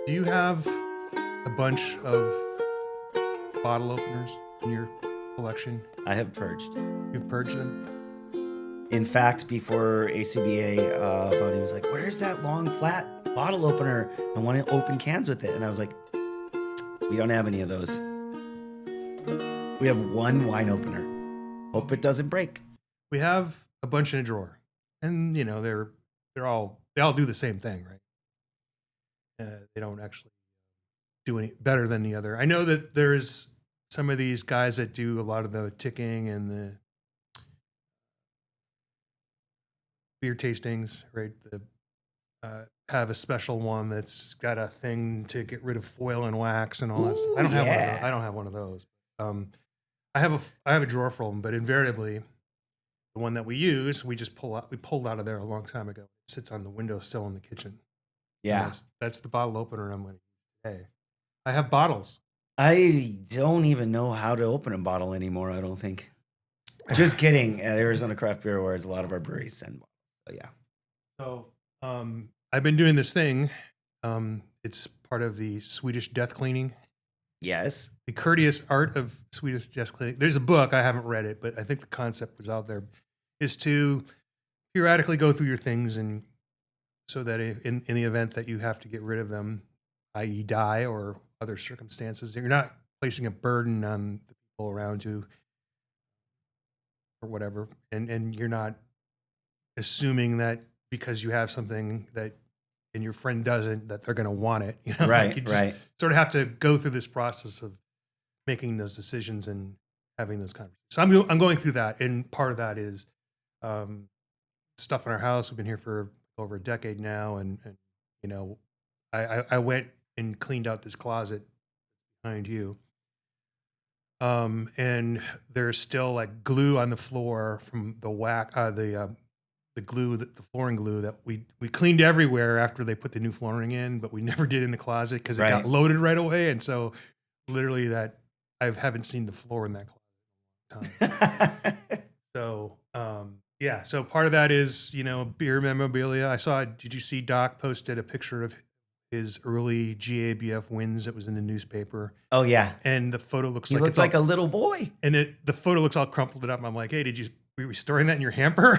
Do you have a bunch of bottle openers in your collection? I have purged. You've purged them? In fact, before ACBA, Bonnie was like, "Where's that long, flat bottle opener? I want to open cans with it." And I was like, "We don't have any of those. We have one wine opener. Hope it doesn't break." We have a bunch in a drawer, and you know they all do the same thing, right? They don't actually do any better than the other. I know that there's some of these guys that do a lot of the ticking and the beer tastings, right? Have a special one that's got a thing to get rid of foil and wax and all that stuff. I don't have one of those. I don't have one of those. I have a drawer full of them, but invariably, the one that we use, we pulled out of there a long time ago. It sits on the windowsill in the kitchen. Yeah. That's the bottle opener I'm going to use today. I have bottles. I don't even know how to open a bottle anymore, I don't think. Just kidding. At Arizona Craft Beer Awards, a lot of our breweries send bottles. So, yeah. So, I've been doing this thing. It's part of the Swedish death cleaning. Yes. The Courteous Art of Swedish Death Cleaning. There's a book. I haven't read it, but I think the concept was out there. Is to periodically go through your things, and so that in the event that you have to get rid of them, i.e. die or other circumstances, you're not placing a burden on the people around you or whatever, and you're not assuming that because you have something that and your friend doesn't, that they're going to want it. You know, right, like you just right. sort of have to go through this process of making those decisions and having those conversations. So I'm going through that, and part of that is stuff in our house. We've been here for over a decade now, and you know, I went and cleaned out this closet behind you. And there's still like glue on the floor from the glue, the flooring glue that we cleaned everywhere after they put the new flooring in, but we never did in the closet because it got loaded right away. And so literally that I haven't seen the floor in that closet in a long time. So, yeah. So part of that is, you know, beer memorabilia. Did you see Doc posted a picture of his early GABF wins that was in the newspaper? Oh, yeah. And the photo looks he looks like a little boy. And the photo looks all crumpled up. I'm like, hey, were you storing that in your hamper?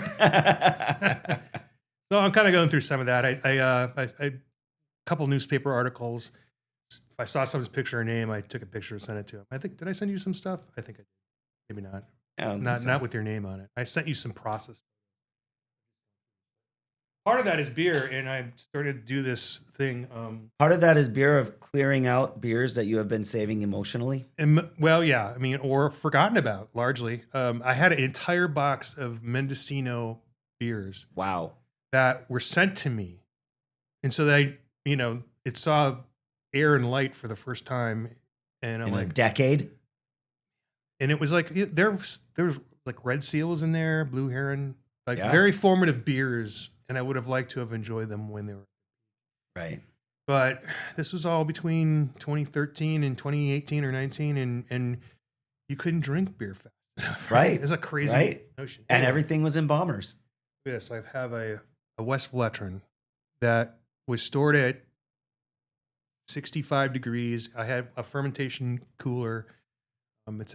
So I'm kind of going through some of that. I a couple newspaper articles. If I saw someone's picture or name, I took a picture and sent it to him. Did I send you some stuff? I think I did. Maybe not. Not with your name on it. I sent you some process. Part of that is beer, and I started to do this thing. Part of that is beer of clearing out beers that you have been saving emotionally. Well, yeah, I mean, or forgotten about largely. I had an entire box of Mendocino beers. Wow. That were sent to me, and so it saw air and light for the first time, and I'm like, a decade. And it was like there was like Red Seal was in there, Blue Heron, like very formative beers. And I would have liked to have enjoyed them when they were right. But this was all between 2013 and 2018 or 19, and you couldn't drink beer fast enough. Right. It's a crazy notion. And everything was in bombers. Yes, I have a Westvleteren that was stored at 65 degrees. I had a fermentation cooler. It's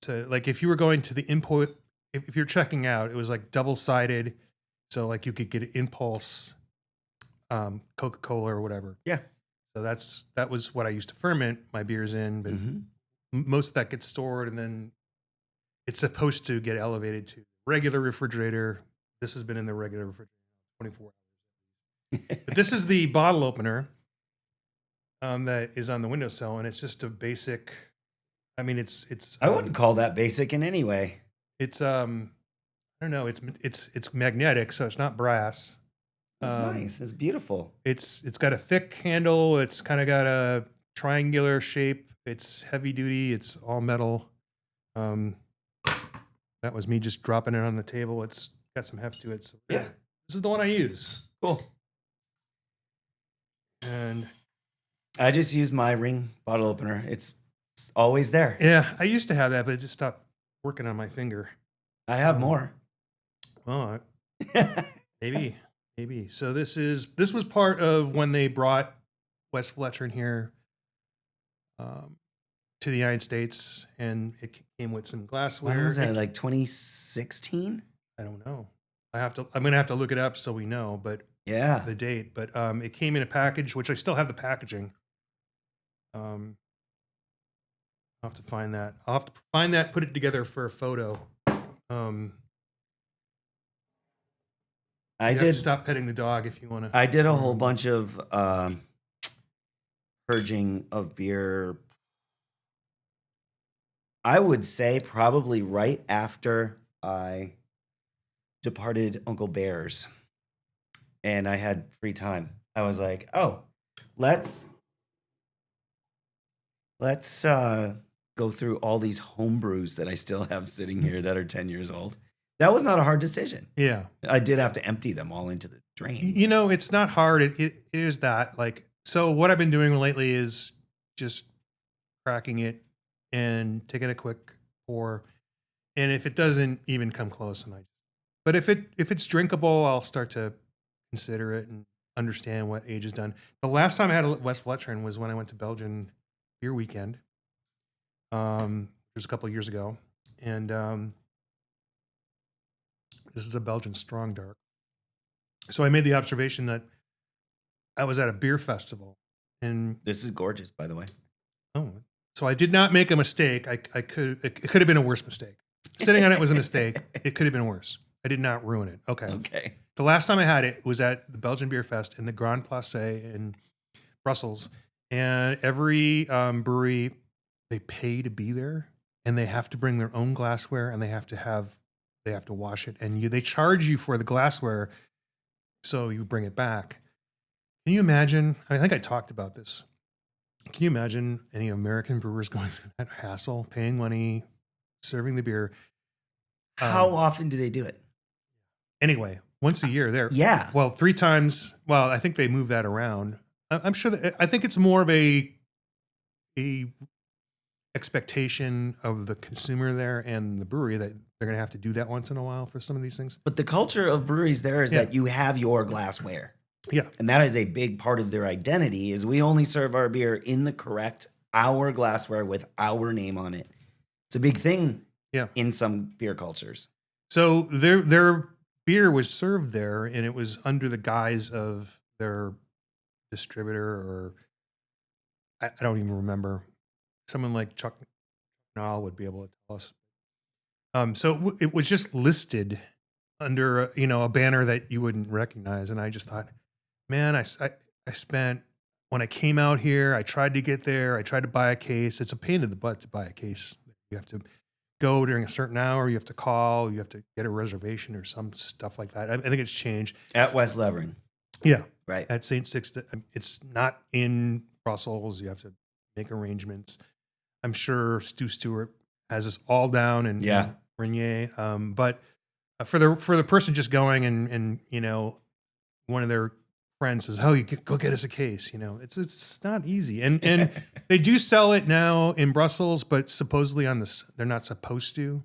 like if you were going to the import, if you're checking out, it was like double-sided. So like you could get an Impulse, Coca-Cola or whatever. Yeah. So that was what I used to ferment my beers in, but most of that gets stored, and then it's supposed to get elevated to regular refrigerator. This has been in the regular refrigerator 24 hours. But this is the bottle opener that is on the windowsill, and it's just a basic. I mean, it's. I wouldn't call that basic in any way. It's I don't know. It's magnetic, so it's not brass. It's nice. It's beautiful. It's got a thick handle. It's kind of got a triangular shape. It's heavy duty. It's all metal. That was me just dropping it on the table. It's got some heft to it. So yeah, this is the one I use. Cool. And I just use my ring bottle opener. It's always there. Yeah, I used to have that, but it just stopped working on my finger. I have more. Well, maybe. So this was part of when they brought Westvleteren here to the United States, and it came with some glassware. When was that? Like 2016? I don't know. I'm gonna have to look it up so we know, but Yeah. the date. But it came in a package, which I still have the packaging. I'll have to find that. I'll have to find that, put it together for a photo. I you did have to stop petting the dog if you want to. I did a whole bunch of purging of beer. I would say probably right after I departed Uncle Bear's and I had free time. I was like, oh, let's go through all these home brews that I still have sitting here that are 10 years old. That was not a hard decision. Yeah. I did have to empty them all into the drain. You know, it's not hard. It is that. Like, so what I've been doing lately is just cracking it and taking a quick pour. And if it doesn't even come close, but if it's drinkable, I'll start to consider it and understand what age is done. The last time I had a Westvleteren was when I went to Belgian beer weekend. It was a couple of years ago. And this is a Belgian strong dark. So I made the observation that I was at a beer festival, and this is gorgeous, by the way. Oh, so I did not make a mistake. It could have been a worse mistake. Sitting on it was a mistake. It could have been worse. I did not ruin it. Okay. The last time I had it was at the Belgian Beer Fest in the Grand Place in Brussels, and every brewery, they pay to be there, and they have to bring their own glassware, and they have to wash it, and they charge you for the glassware, so you bring it back. Can you imagine? I think I talked about this. Can you imagine any American brewers going through that hassle, paying money, serving the beer? How often do they do it? Anyway, once a year there. Yeah. Well, 3 times. Well, I think they move that around. I'm sure I think it's more of a expectation of the consumer there and the brewery that they're going to have to do that once in a while for some of these things. But the culture of breweries there is that you have your glassware. Yeah. And that is a big part of their identity is we only serve our beer in the correct our glassware with our name on it. It's a big thing in some beer cultures. So their beer was served there, and it was under the guise of their distributor, or I don't even remember. Someone like Chuck Noll would be able to tell us. So it was just listed under a banner that you wouldn't recognize, and I just thought, man, I spent, when I came out here, I tried to get there. I tried to buy a case. It's a pain in the butt to buy a case. You have to go during a certain hour. You have to call. You have to get a reservation or some stuff like that. I think it's changed. At Westvleteren. Yeah. Right. At St. Sixtus. It's not in Brussels. You have to make arrangements. I'm sure Stewart has this all down and Renier. But for the person just going and one of their friend says, "Oh, you go get us a case." It's not easy, and they do sell it now in Brussels, but supposedly they're not supposed to.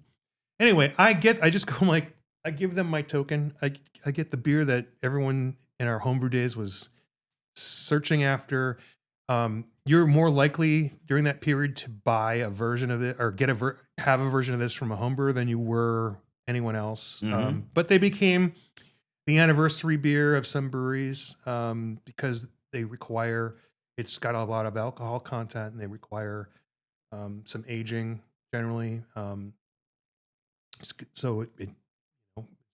Anyway, I just go like, I give them my token. I get the beer that everyone in our homebrew days was searching after. You're more likely during that period to buy a version of it or have a version of this from a homebrewer than you were anyone else. Mm-hmm. But they became the anniversary beer of some breweries because they require, it's got a lot of alcohol content, and they require some aging generally. So it's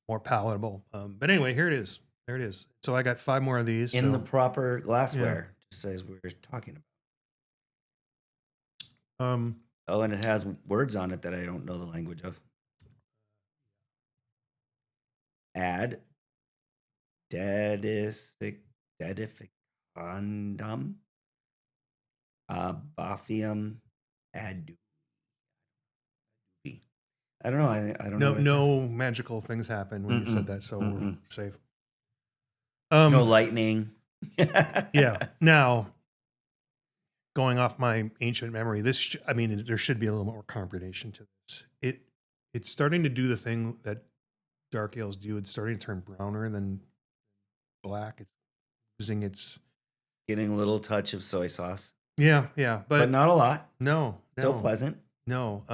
more palatable. But anyway, here it is. There it is. So I got 5 more of these. In the proper glassware, just as we were talking about. And it has words on it that I don't know the language of. Ad dedificandum, Bophium adu. I don't know. I don't know. No magical things happen when you said that, so we're safe. No lightning. Yeah. Now, going off my ancient memory, there should be a little more carbonation to this. It's starting to do the thing that dark ales do. It's starting to turn browner than black. It's losing its Getting a little touch of soy sauce. Yeah, but not a lot. No, Still pleasant. No,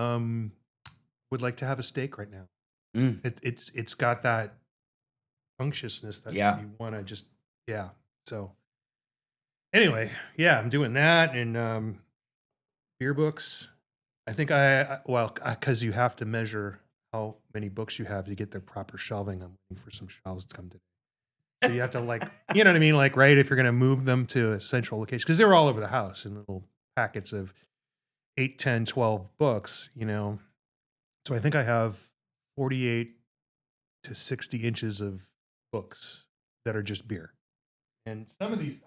would like to have a steak right now. Mm. It's got that unctuousness that you want to just So anyway, I'm doing that and beer books. I think because you have to measure how many books you have to get their proper shelving. I'm waiting for some shelves to come today. So you have to you know what I mean? Like, right, if you're going to move them to a central location, because they're all over the house in little packets of 8, 10, 12 books, So I think I have 48 to 60 inches of books that are just beer. And some of these,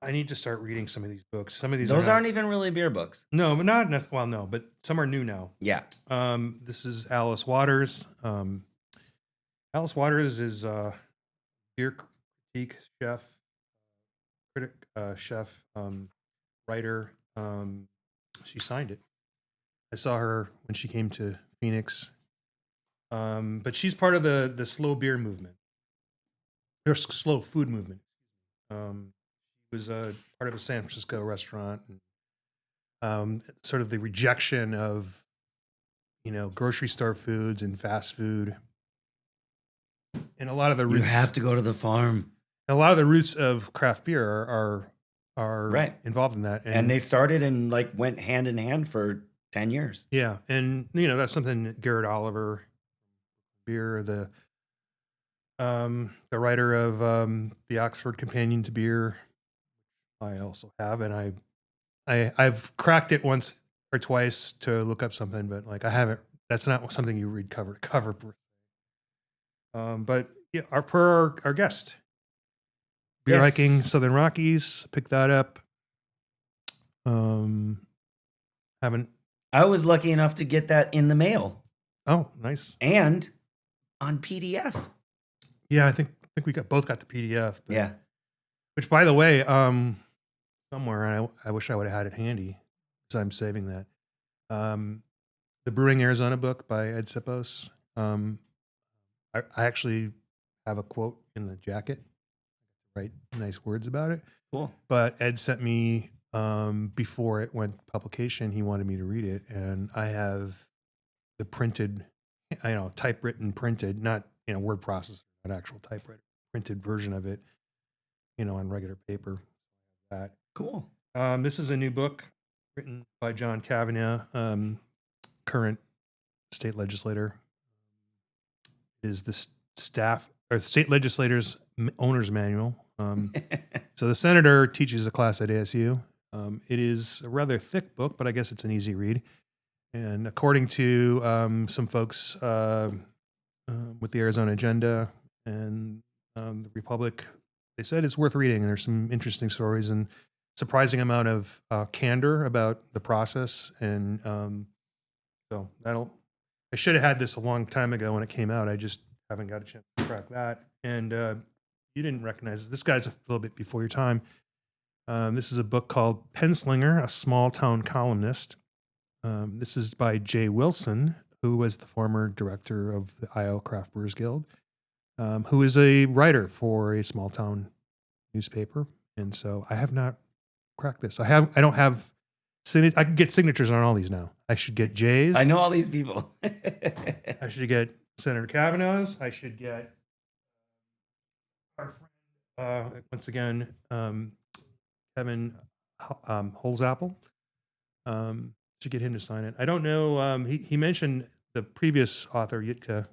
I need to start reading some of these books. Some of these aren't even really beer books. No, but not necessarily. Well, no, but some are new now. Yeah. This is Alice Waters. Alice Waters is a beer critique chef, critic, chef, writer. She signed it. I saw her when she came to Phoenix. But she's part of the slow beer movement, or slow food movement. She was part of a San Francisco restaurant, and sort of the rejection of grocery store foods and fast food, and a lot of the roots. You have to go to the farm. A lot of the roots of craft beer are right involved in that, and they started and went hand in hand for 10 years. Yeah, and that's something Garrett Oliver, beer, the writer of the Oxford Companion to Beer, I also have, and I've cracked it once or twice to look up something, but I haven't. That's not something you read cover to cover. But our guest, beer hiking Southern Rockies, pick that up. Haven't. I was lucky enough to get that in the mail. Oh, nice. And on PDF. Yeah, I think we both got the PDF. But, yeah. Which, by the way, somewhere, and I wish I would have had it handy because I'm saving that. The Brewing Arizona book by Ed Sipos. I actually have a quote in the jacket. Write nice words about it. Cool. But Ed sent me before it went publication. He wanted me to read it, and I have the printed, typewritten, printed, not word processor, not actual typewriter, printed version of it, on regular paper. That cool. This is a new book written by John Kavanaugh, current state legislator. It is the state legislators' owner's manual. So the senator teaches a class at ASU. It is a rather thick book, but I guess it's an easy read. And according to some folks with the Arizona Agenda and the Republic, they said it's worth reading. There's some interesting stories and surprising amount of candor about the process. And so I should have had this a long time ago when it came out. I just haven't got a chance to crack that. And you didn't recognize it. This guy's a little bit before your time. This is a book called Slinger, a small town columnist. This is by Jay Wilson, who was the former director of the Iowa Craft Brewers Guild, who is a writer for a small town newspaper. And so I have not cracked this. I don't have. I can get signatures on all these now. I should get Jay's. I know all these people. I should get Senator Kavanaugh's. I should get our friend, once again, Kevin Holsapple. Should get him to sign it. I don't know. He mentioned the previous author, Yitka,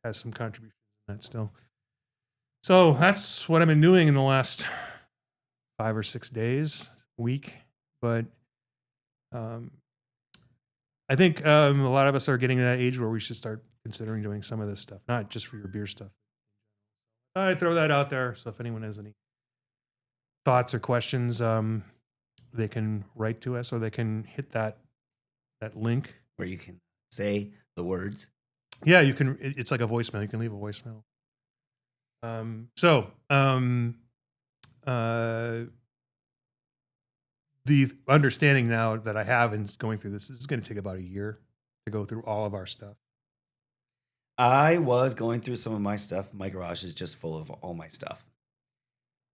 has some contribution in that still. So that's what I've been doing in the last 5 or 6 days, week. But I think a lot of us are getting to that age where we should start considering doing some of this stuff, not just for your beer stuff. I throw that out there. So if anyone has any thoughts or questions, they can write to us or they can hit that link where you can say the words. Yeah, you can. It's like a voicemail. You can leave a voicemail. The understanding now that I have in going through this is going to take about a year to go through all of our stuff. I was going through some of my stuff. My garage is just full of all my stuff.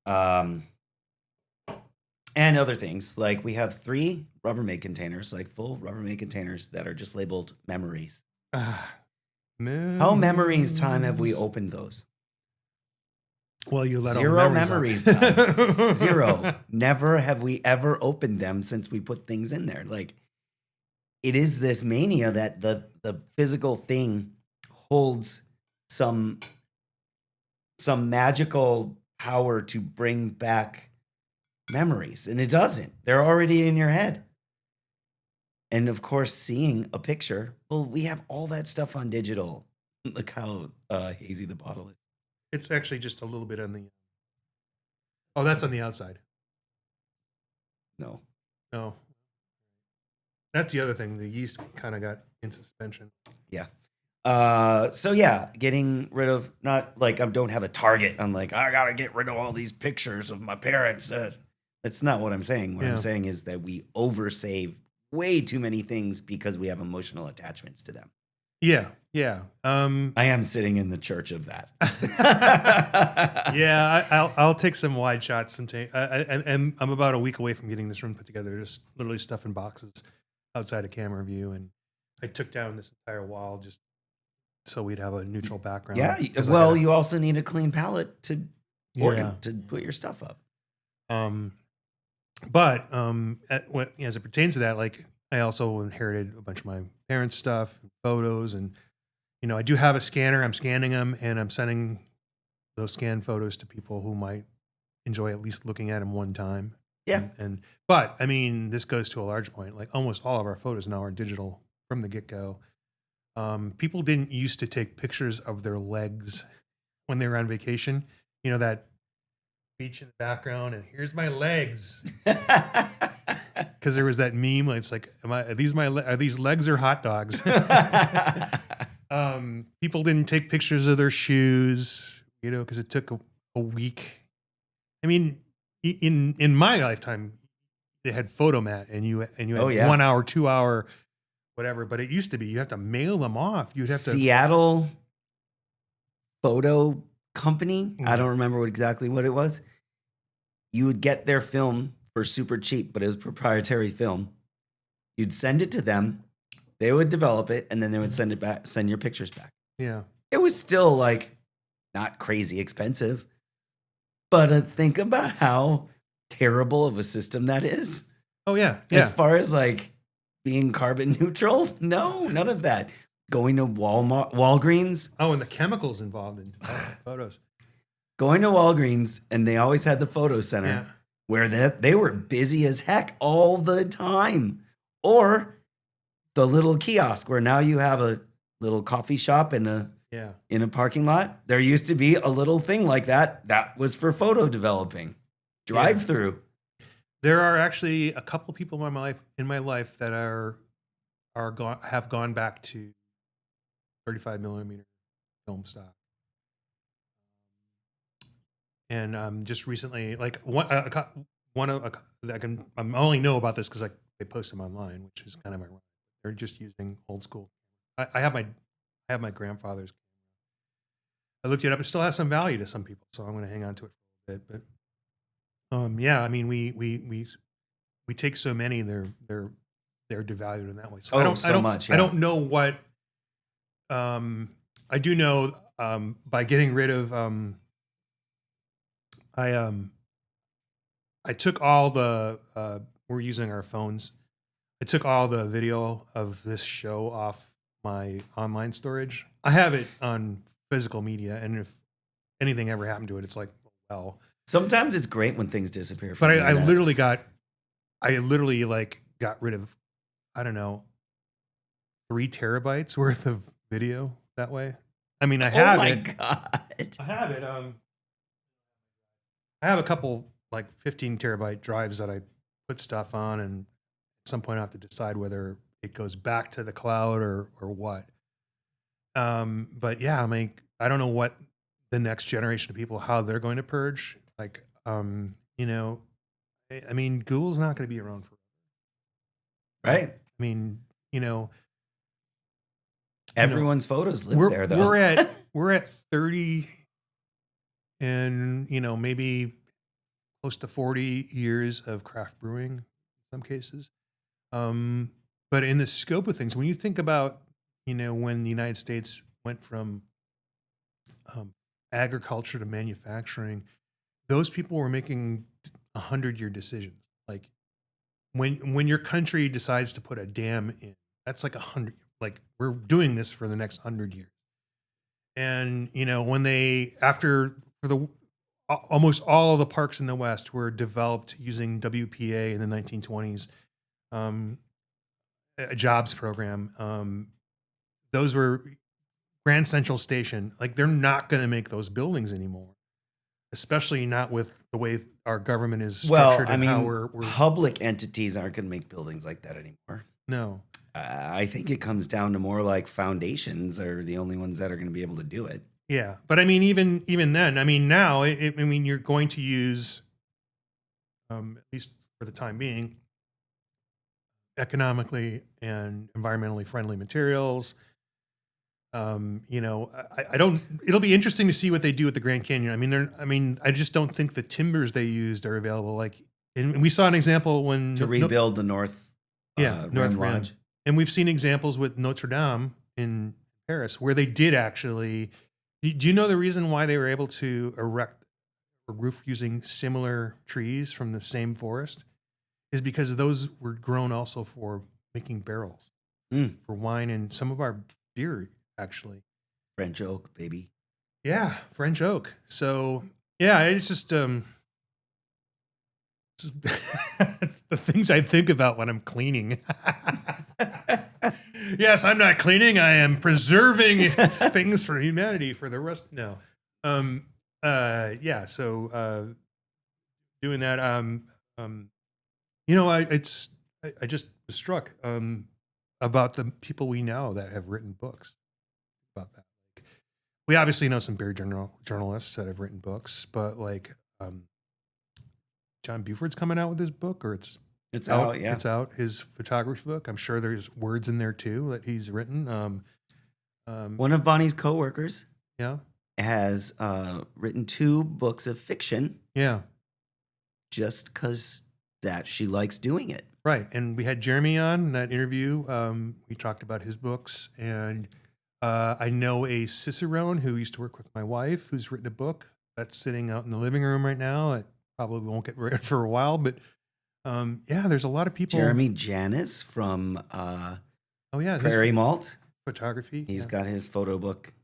And other things. Like we have 3 Rubbermaid containers, like full Rubbermaid containers that are just labeled memories. How memories time have we opened those? Well, you let 0 all the memories time. 0. Never have we ever opened them since we put things in there. Like it is this mania that the physical thing holds some magical power to bring back memories, and it doesn't. They're already in your head. And of course, seeing a picture, well, we have all that stuff on digital. Look how hazy the bottle is. It's actually just a little bit on the. Oh, that's on the outside. No. That's the other thing. The yeast kind of got in suspension. Yeah. So yeah, getting rid of, not like I don't have a target. I'm like, I gotta get rid of all these pictures of my parents. That's not what I'm saying. What I'm saying is that we oversave way too many things because we have emotional attachments to them. Yeah. I am sitting in the church of that. Yeah, I'll take some wide shots. And I'm about a week away from getting this room put together. Just literally stuff in boxes outside of camera view, and I took down this entire wall just so we'd have a neutral background. Yeah. Well, you also need a clean palette to put your stuff up. But as it pertains to that, like I also inherited a bunch of my parents' stuff, photos, and I do have a scanner. I'm scanning them, and I'm sending those scanned photos to people who might enjoy at least looking at them one time. Yeah. But I mean, this goes to a large point. Like almost all of our photos now are digital from the get-go. People didn't used to take pictures of their legs when they were on vacation. That beach in the background, and here's my legs. Because there was that meme. Like, it's like, are these legs or hot dogs? People didn't take pictures of their shoes, because it took a week. I mean, in my lifetime, they had Photomat, and you had 1 hour, 2 hour, whatever. But it used to be you have to mail them off. You'd have Seattle Photo Company. I don't remember exactly what it was. You would get their film for super cheap, but it was proprietary film. You'd send it to them, they would develop it, and then they would send it back, send your pictures back. Yeah. It was still like not crazy expensive, but think about how terrible of a system that is. Oh yeah. As far as like being carbon neutral, no, none of that. Going to Walgreens. Oh, and the chemicals involved in photos. Going to Walgreens, and they always had the photo center where they were busy as heck all the time. Or the little kiosk where now you have a little coffee shop in a parking lot. There used to be a little thing like that. That was for photo developing. Drive through. There are actually a couple people in my life that have gone back to 35 millimeter film stock. And just recently, like I only know about this because they post them online, which is kind of ironic. They're just using old school. I have my grandfather's. I looked it up. It still has some value to some people, so I'm going to hang on to it for a bit. But yeah, I mean, we take so many, they're devalued in that way. So I don't know what. I do know by getting rid of. I took all the. We're using our phones. I took all the video of this show off my online storage. I have it on physical media, and if anything ever happened to it, it's like, well. Sometimes it's great when things disappear. But I literally got rid of, I don't know, 3 terabytes worth of video that way. I mean, I have it. Oh my God. I have it. I have a couple like 15 terabyte drives that I put stuff on, and at some point I have to decide whether it goes back to the cloud or what. But yeah, I mean, I don't know what the next generation of people, how they're going to purge. Like, I mean, Google's not going to be around forever. Right. I mean, Everyone's photos live there, though. We're at 30 and, maybe close to 40 years of craft brewing in some cases. But in the scope of things, when you think about, when the United States went from agriculture to manufacturing, those people were making 100-year decisions. Like when your country decides to put a dam in, that's like 100. Like we're doing this for the next 100 years. And when almost all of the parks in the West were developed using WPA in the 1920s, a jobs program. Those were Grand Central Station. Like they're not going to make those buildings anymore, especially not with the way our government is structured. How we're public entities aren't going to make buildings like that anymore. No. I think it comes down to more like foundations are the only ones that are going to be able to do it. Yeah, but I mean, even then, now, you're going to use, at least for the time being, economically and environmentally friendly materials. It'll be interesting to see what they do with the Grand Canyon. I just don't think the timbers they used are available. Like, and we saw an example when to rebuild the North North Lodge, and we've seen examples with Notre Dame in Paris where they did actually. Do you know the reason why they were able to erect a roof using similar trees from the same forest? Is because those were grown also for making barrels for wine and some of our beer, actually. French oak, baby. Yeah, French oak. So, yeah, it's just it's the things I think about when I'm cleaning. Yes, I'm not cleaning. I am preserving things for humanity for the rest. No. Yeah. So, doing that. I just was struck about the people we know that have written books about that. Like, we obviously know some beer journalists that have written books, but like John Buford's coming out with his book, or it's out. Yeah, it's out. His photography book. I'm sure there's words in there too that he's written. One of Bonnie's coworkers, has written 2 books of fiction. Yeah, just because that she likes doing it. Right, and we had Jeremy on in that interview. We talked about his books, and I know a Cicerone who used to work with my wife, who's written a book that's sitting out in the living room right now. It probably won't get read for a while, but. There's a lot of people. Jeremy Janis from Prairie Malt photography. He's got his photo book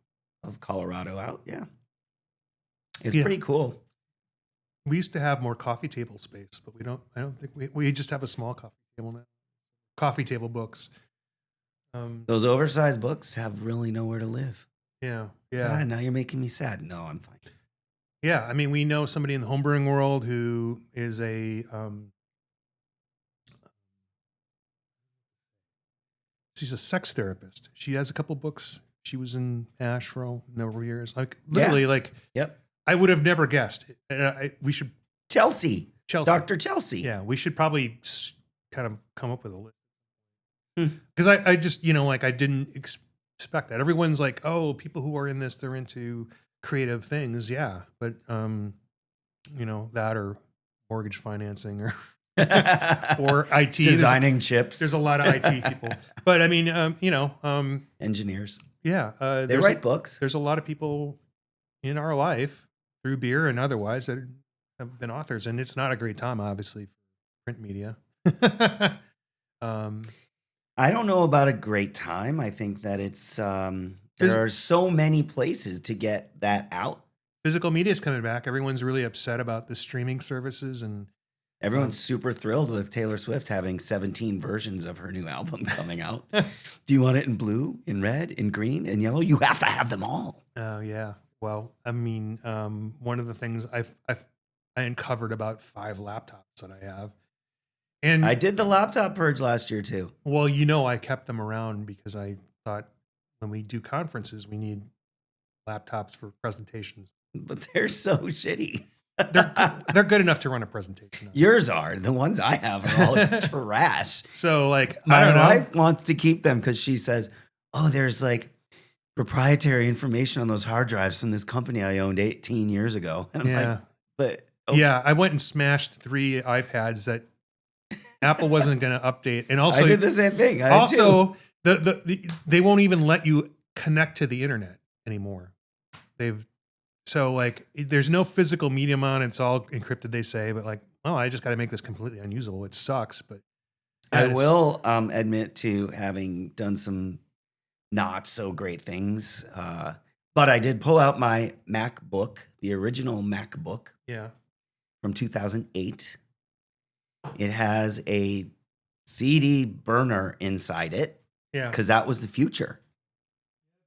of Colorado out. Yeah, it's pretty cool. We used to have more coffee table space, but we don't. I don't think we just have a small coffee table now. Coffee table books. Those oversized books have really nowhere to live. Yeah. Now you're making me sad. No, I'm fine. Yeah, I mean, we know somebody in the homebrewing world who is she's a sex therapist. She has a couple books. She was in ASH for a number of years. Like literally, Yep. I would have never guessed. We should Chelsea, Dr. Chelsea. Yeah, we should probably kind of come up with a list. Because I just I didn't expect that. Everyone's like, oh, people who are in this, they're into creative things. Yeah, but that or mortgage financing or. Or IT designing chips. There's a lot of IT people, but I mean, engineers. Yeah, they write books. There's a lot of people in our life through beer and otherwise that have been authors, and it's not a great time, obviously, for print media. I don't know about a great time. I think that it's there are so many places to get that out. Physical media is coming back. Everyone's really upset about the streaming services and. Everyone's super thrilled with Taylor Swift having 17 versions of her new album coming out. Do you want it in blue, in red, in green, in yellow? You have to have them all. Oh, yeah. Well, I mean, one of the things I uncovered about 5 laptops that I have. And I did the laptop purge last year, too. Well, I kept them around because I thought when we do conferences, we need laptops for presentations. But they're so shitty. They're good enough to run a presentation. Yours are. The ones I have are all trash. So, like, my wife wants to keep them because she says, "Oh, there's like proprietary information on those hard drives from this company I owned 18 years ago. And I'm like, but okay. Yeah, I went and smashed 3 iPads that Apple wasn't going to update. And also, I did the same thing. They won't even let you connect to the internet anymore. There's no physical medium on it. It's all encrypted, they say, but like, oh, I just got to make this completely unusable. It sucks, but I will admit to having done some not so great things. But I did pull out my MacBook, the original MacBook. Yeah. From 2008. It has a CD burner inside it. Yeah. Because that was the future.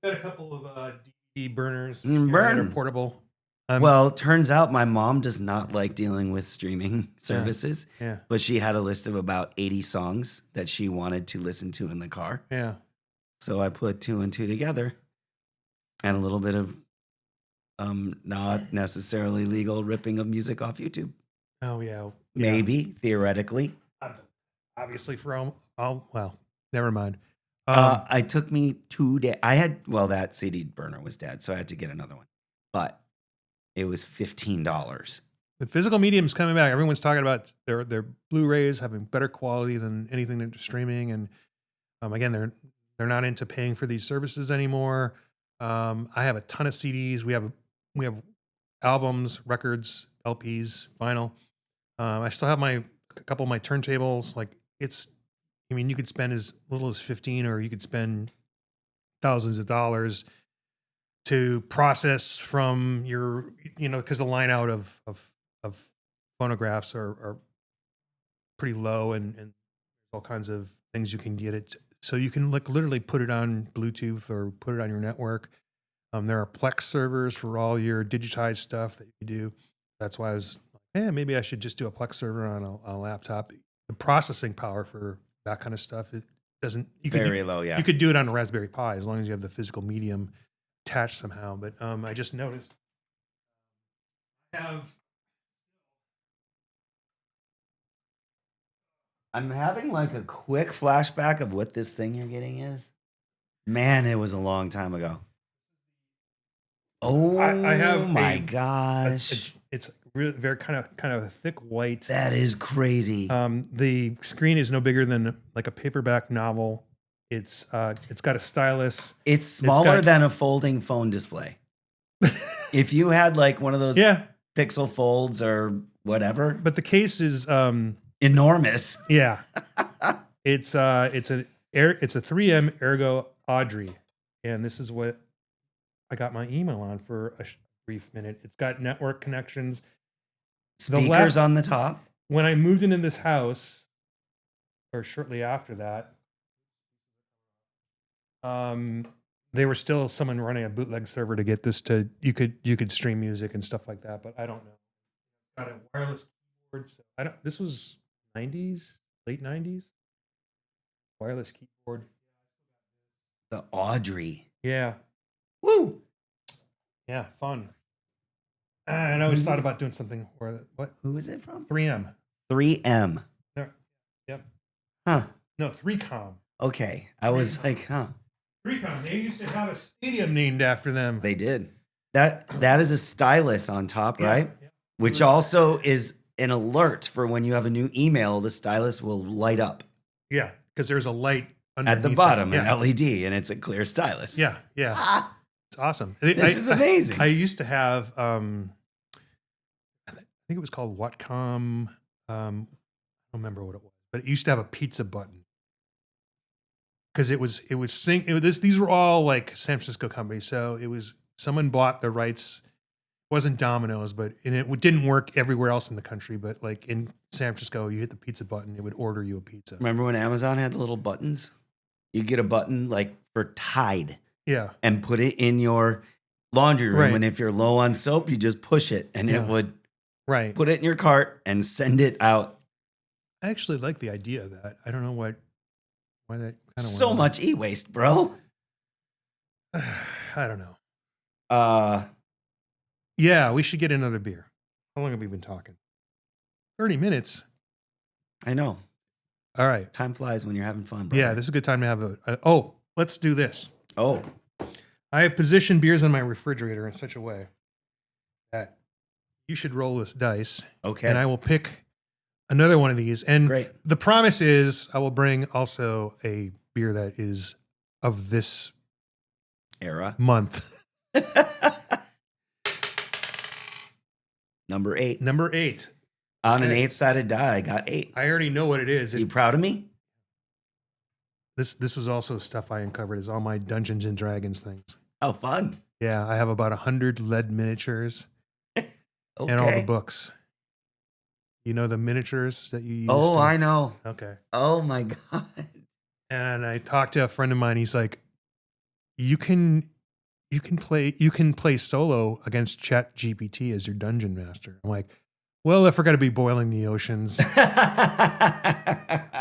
Got a couple of DVD burners that are portable. Well, it turns out my mom does not like dealing with streaming services. Yeah. But she had a list of about 80 songs that she wanted to listen to in the car. Yeah. So I put 2 and 2 together. And a little bit of not necessarily legal ripping of music off YouTube. Oh, yeah. Maybe, theoretically. Obviously for well, never mind. It took me 2 days. That CD burner was dead, so I had to get another one. But it was $15. The physical medium's coming back. Everyone's talking about their Blu-rays having better quality than anything that they're streaming. And again, they're not into paying for these services anymore. I have a ton of CDs. We have albums, records, LPs, vinyl. I still have a couple of my turntables. Like you could spend as little as 15, or you could spend thousands of dollars to process from your, because the line out of phonographs are pretty low, and all kinds of things you can get it. So you can literally put it on Bluetooth or put it on your network. There are Plex servers for all your digitized stuff that you do. That's why I was like, maybe I should just do a Plex server on a laptop. The processing power for that kind of stuff, it doesn't. Very low, yeah. You could do it on a Raspberry Pi as long as you have the physical medium attached somehow. But I just noticed I'm having like a quick flashback of what this thing you're getting is. Man, it was a long time ago. Oh, I have my gosh. It's really very kind of a thick white. That is crazy. The screen is no bigger than like a paperback novel. It's got a stylus. It's smaller than a folding phone display. If you had like one of those Pixel Folds or whatever. But the case is enormous. Yeah. It's a 3M Ergo Audrey, and this is what I got my email on for a brief minute. It's got network connections. Speakers on the top. When I moved into this house, or shortly after that, there was still someone running a bootleg server to get this to you could stream music and stuff like that, but I don't know. Got a wireless keyboard. So this was 90s, late 90s. Wireless keyboard. The Audrey. Yeah. Woo. Yeah, fun. And I always thought about doing something where what? Who is it from? 3M. 3M. No, yep. Huh. No, 3Com. Okay. I was like, huh. 3Com. They used to have a stadium named after them. They did. That is a stylus on top, right? Yeah. Which also is an alert for when you have a new email, the stylus will light up. Yeah, because there's a light at the bottom, an LED, and it's a clear stylus. Yeah, yeah. It's awesome. This is amazing. I used to have, I think it was called Whatcom. I don't remember what it was, but it used to have a pizza button. Because these were all like San Francisco companies. So someone bought the rights. It wasn't Domino's, and it didn't work everywhere else in the country. But like in San Francisco, you hit the pizza button, it would order you a pizza. Remember when Amazon had the little buttons? You get a button like for Tide. Yeah. And put it in your laundry room. Right. And if you're low on soap, you just push it and it would put it in your cart and send it out. I actually like the idea of that. I don't know why that kind of so much e-waste, bro. I don't know. Yeah, we should get another beer. How long have we been talking? 30 minutes. I know. All right. Time flies when you're having fun, bro. Yeah, this is a good time to have let's do this. Oh. I have positioned beers on my refrigerator in such a way that you should roll this dice. Okay. And I will pick another one of these. And Great. the promise is I will bring also a beer that is of this Era. month. Number 8. Number 8. On an 8-sided die, I got 8. I already know what it is. Are you proud of me? This was also stuff I uncovered. Is all my Dungeons and Dragons things. Oh, fun. Yeah, I have about 100 lead miniatures Okay. and all the books. You know the miniatures that you use? Oh, I know. Okay. Oh, my God. And I talked to a friend of mine. He's like, you can play solo against Chat GPT as your dungeon master. I'm like, well, if we're going to be boiling the oceans,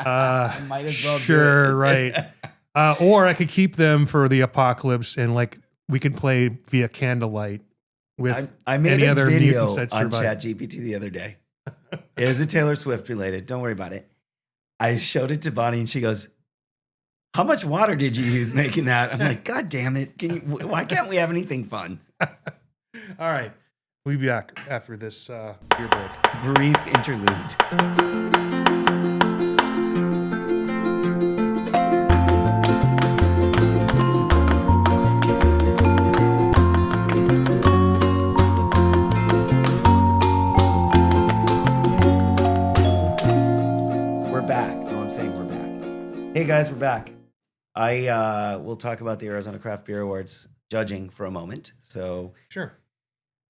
Might as well sure, do it. right. Or I could keep them for the apocalypse, and like we can play via candlelight with I made any a other video mutants that on survive. ChatGPT the other day. It was a Taylor Swift related. Don't worry about it. I showed it to Bonnie, and she goes, "How much water did you use making that?" I'm like, "God damn it! Why can't we have anything fun?" All right, we'll be back after this beer break. Brief interlude. Hey guys, we're back. I will talk about the Arizona Craft Beer Awards judging for a moment. So Sure.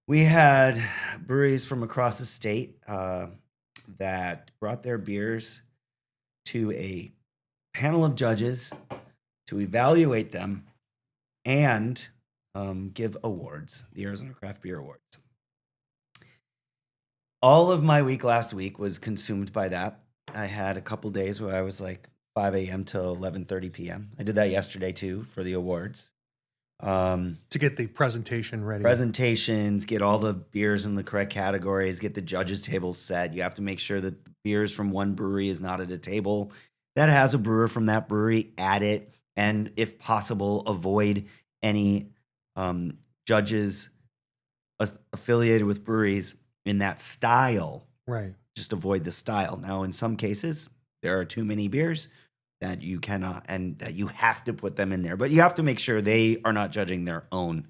we had breweries from across the state that brought their beers to a panel of judges to evaluate them and give awards, the Arizona Craft Beer Awards. All of my week last week was consumed by that. I had a couple days where I was like 5 a.m. till 11:30 p.m. I did that yesterday too for the awards. To get the presentation ready. Presentations, get all the beers in the correct categories, get the judges' tables set. You have to make sure that the beers from one brewery is not at a table that has a brewer from that brewery at it. And if possible, avoid any judges affiliated with breweries in that style. Right. Just avoid the style. Now, in some cases, there are too many beers that you cannot, and that you have to put them in there. But you have to make sure they are not judging their own.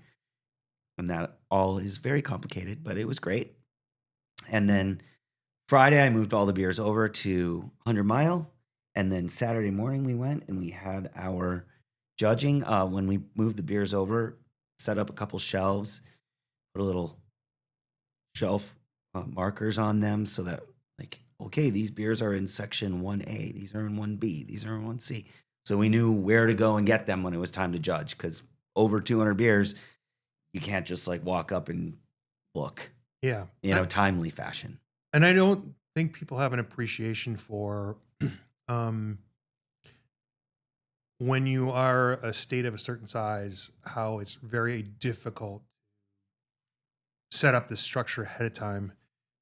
And that all is very complicated, but it was great. And then Friday, I moved all the beers over to 100 Mile. And then Saturday morning, we went and we had our judging. When we moved the beers over, set up a couple shelves, put a little shelf markers on them so that, like, okay, these beers are in section 1A, these are in 1B, these are in 1C. So we knew where to go and get them when it was time to judge, because over 200 beers, you can't just like walk up and look. Yeah. Timely fashion. And I don't think people have an appreciation for when you are a state of a certain size, how it's very difficult to set up the structure ahead of time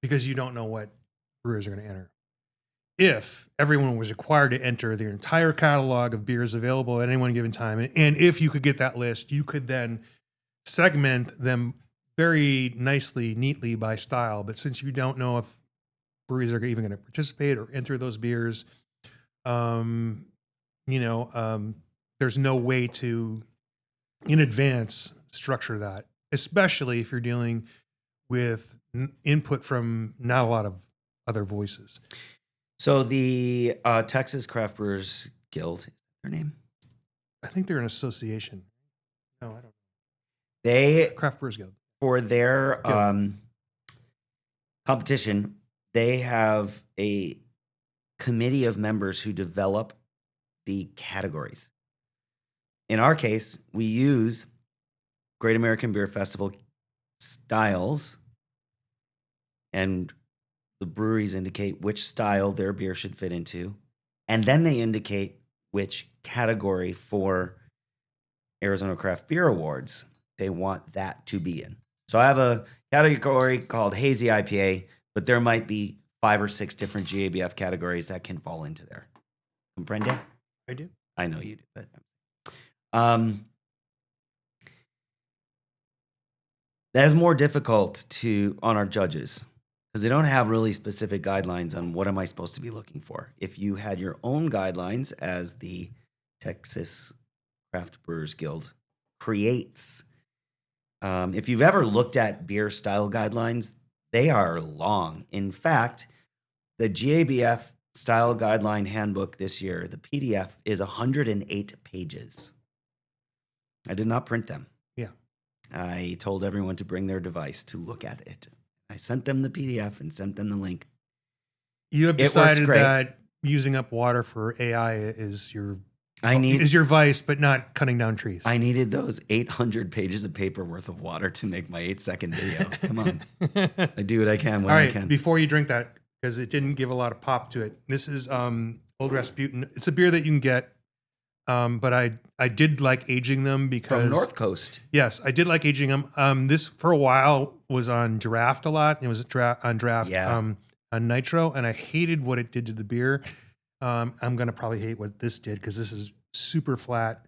because you don't know what brewers are going to enter. If everyone was required to enter their entire catalog of beers available at any one given time, and if you could get that list, you could then segment them very nicely, neatly by style. But since you don't know if breweries are even going to participate or enter those beers, there's no way to, in advance, structure that, especially if you're dealing with input from not a lot of other voices. So the Texas Craft Brewers Guild, is their name? I think they're an association. No, I don't know. They Craft Brewers Guild. For their competition, they have a committee of members who develop the categories. In our case, we use Great American Beer Festival styles, and the breweries indicate which style their beer should fit into, and then they indicate which category for Arizona Craft Beer Awards they want that to be in. So I have a category called Hazy IPA, but there might be 5 or 6 different GABF categories that can fall into there. Comprende? I do. I know you do, but That is more difficult on our judges because they don't have really specific guidelines on what am I supposed to be looking for. If you had your own guidelines as the Texas Craft Brewers Guild creates, if you've ever looked at beer style guidelines, they are long. In fact, the GABF style guideline handbook this year, the PDF, is 108 pages. I did not print them. Yeah. I told everyone to bring their device to look at it. I sent them the PDF and sent them the link. You have decided that using up water for AI is your vice, but not cutting down trees. I needed those 800 pages of paper worth of water to make my 8-second video. Come on. I do what I can when I can. Before you drink that, because it didn't give a lot of pop to it. This is Old Rasputin. It's a beer that you can get, but I did like aging them because... From North Coast. Yes, I did like aging them. This, for a while, was on draft a lot. It was on draft on nitro, and I hated what it did to the beer. I'm going to probably hate what this did because this is super flat,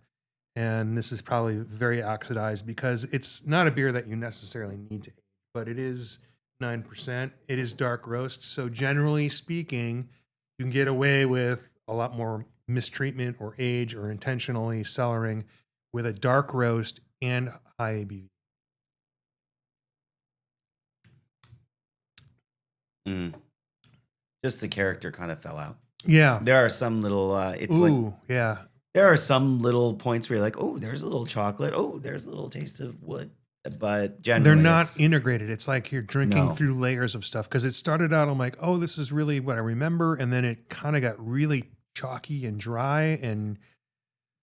and this is probably very oxidized because it's not a beer that you necessarily need to age, but it is 9%. It is dark roast, so generally speaking, you can get away with a lot more mistreatment or age or intentionally cellaring with a dark roast and high ABV. Just the character kind of fell out. Yeah. There are some little, there are some little points where you're like, oh, there's a little chocolate. Oh, there's a little taste of wood. But generally, they're not integrated. It's like you're drinking through layers of stuff. Because it started out, I'm like, oh, this is really what I remember. And then it kind of got really chalky and dry and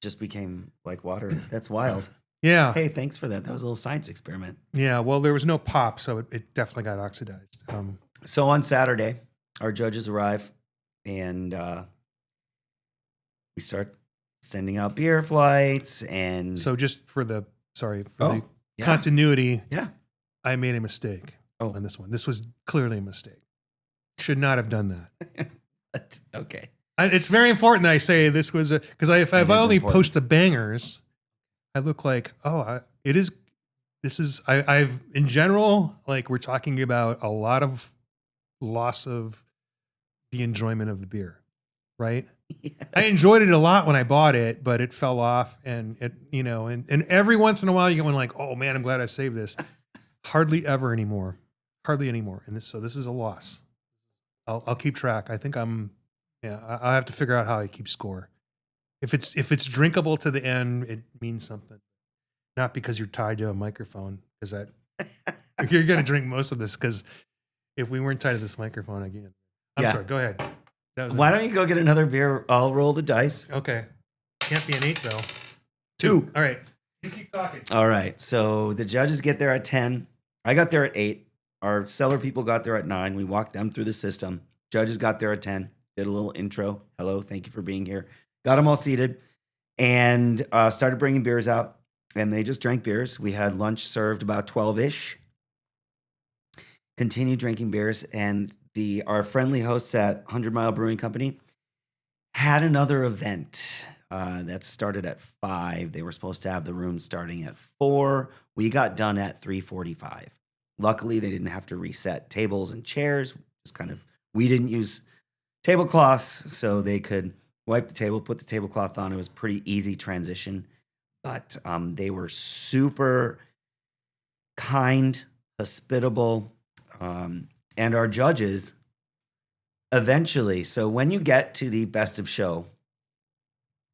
just became like water. That's wild. Yeah. Hey, thanks for that. That was a little science experiment. Yeah. Well, there was no pop, so it definitely got oxidized. So on Saturday, our judges arrive and we start sending out beer flights. And so just for the continuity, I made a mistake on this one. This was clearly a mistake. Should not have done that. Okay. It's very important that I say this was because if I only post the bangers, I look like, I've in general, like we're talking about a lot of loss of the enjoyment of the beer, right? Yeah. I enjoyed it a lot when I bought it, but it fell off and and every once in a while you get one like, oh man, I'm glad I saved this. Hardly ever anymore. And this is a loss. I'll keep track. I think I have to figure out how I keep score. If it's drinkable to the end, it means something. Not because you're tied to a microphone, because you're going to drink most of this. Because if we weren't tied to this microphone again, I'm sorry. Go ahead. Why don't you go get another beer? I'll roll the dice. Okay. Can't be an 8 though. 2. All right. You keep talking. All right. So the judges get there at 10. I got there at 8. Our cellar people got there at 9. We walked them through the system. Judges got there at 10. Did a little intro. Hello. Thank you for being here. Got them all seated and started bringing beers out. And they just drank beers. We had lunch served about 12-ish. Continued drinking beers. And our friendly hosts at 100 Mile Brewing Company had another event that started at 5. They were supposed to have the room starting at 4. We got done at 3:45. Luckily, they didn't have to reset tables and chairs. We didn't use tablecloths, so they could wipe the table, put the tablecloth on. It was a pretty easy transition. But they were super kind, hospitable, and our judges eventually. So when you get to the best of show,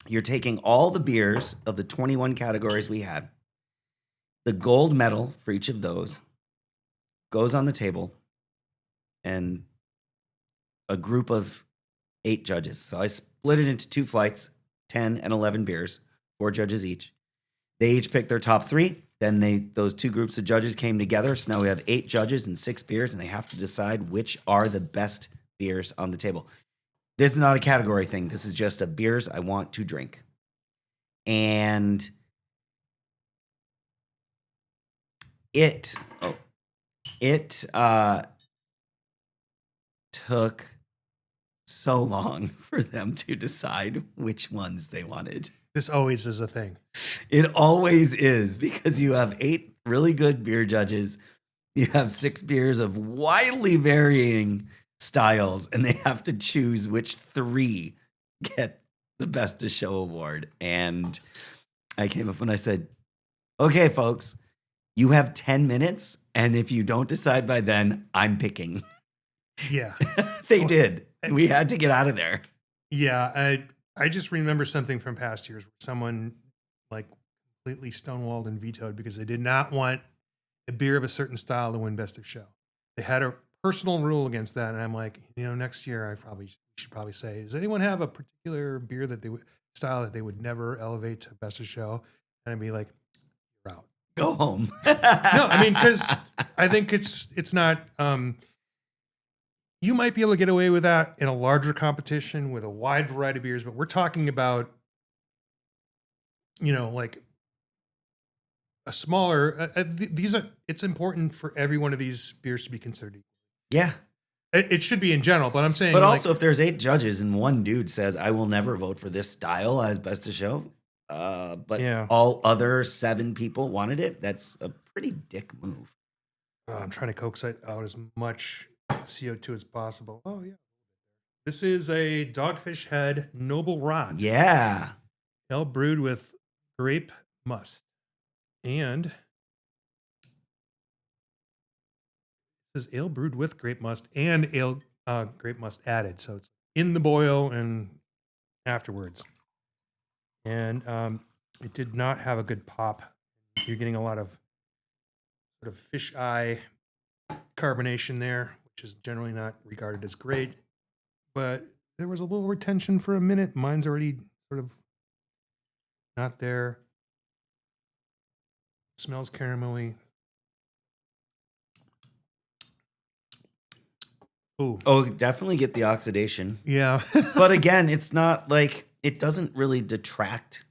you're taking all the beers of the 21 categories we had. The gold medal for each of those goes on the table, and a group of 8 judges. So I split it into 2 flights, 10 and 11 beers, 4 judges each. They each picked their top 3. Then those 2 groups of judges came together. So now we have 8 judges and 6 beers, and they have to decide which are the best beers on the table. This is not a category thing. This is just a beers I want to drink. And it took so long for them to decide which ones they wanted. This always is a thing. It always is, because you have 8 really good beer judges. You have 6 beers of widely varying styles, and they have to choose which 3 get the Best of Show award. And I came up and I said, okay, folks, you have 10 minutes. And if you don't decide by then, I'm picking. Yeah. They did. We had to get out of there. Yeah. I just remember something from past years where someone like completely stonewalled and vetoed because they did not want a beer of a certain style to win Best of Show. They had a personal rule against that. And I'm like, next year I should probably say, does anyone have a particular beer that they would style that they would never elevate to Best of Show? And I'd be like, you're out. Go home. No, I mean, because I think it's not, you might be able to get away with that in a larger competition with a wide variety of beers, but we're talking about, like a smaller, it's important for every one of these beers to be considered. Yeah. It should be in general, but I'm saying. But also, if there's 8 judges and one dude says, I will never vote for this style as Best of Show, but all other 7 people wanted it, that's a pretty dick move. I'm trying to coax out as much CO2 as possible. Oh, yeah. This is a Dogfish Head Noble Rot. Yeah. Ale brewed with grape must. And this is ale brewed with grape must and ale grape must added. So it's in the boil and afterwards. And it did not have a good pop. You're getting a lot of sort of fish eye carbonation there, which is generally not regarded as great. But there was a little retention for a minute. Mine's already sort of not there. It smells caramelly. Ooh. Oh, definitely get the oxidation. Yeah. But again, it's not like, it doesn't really detract,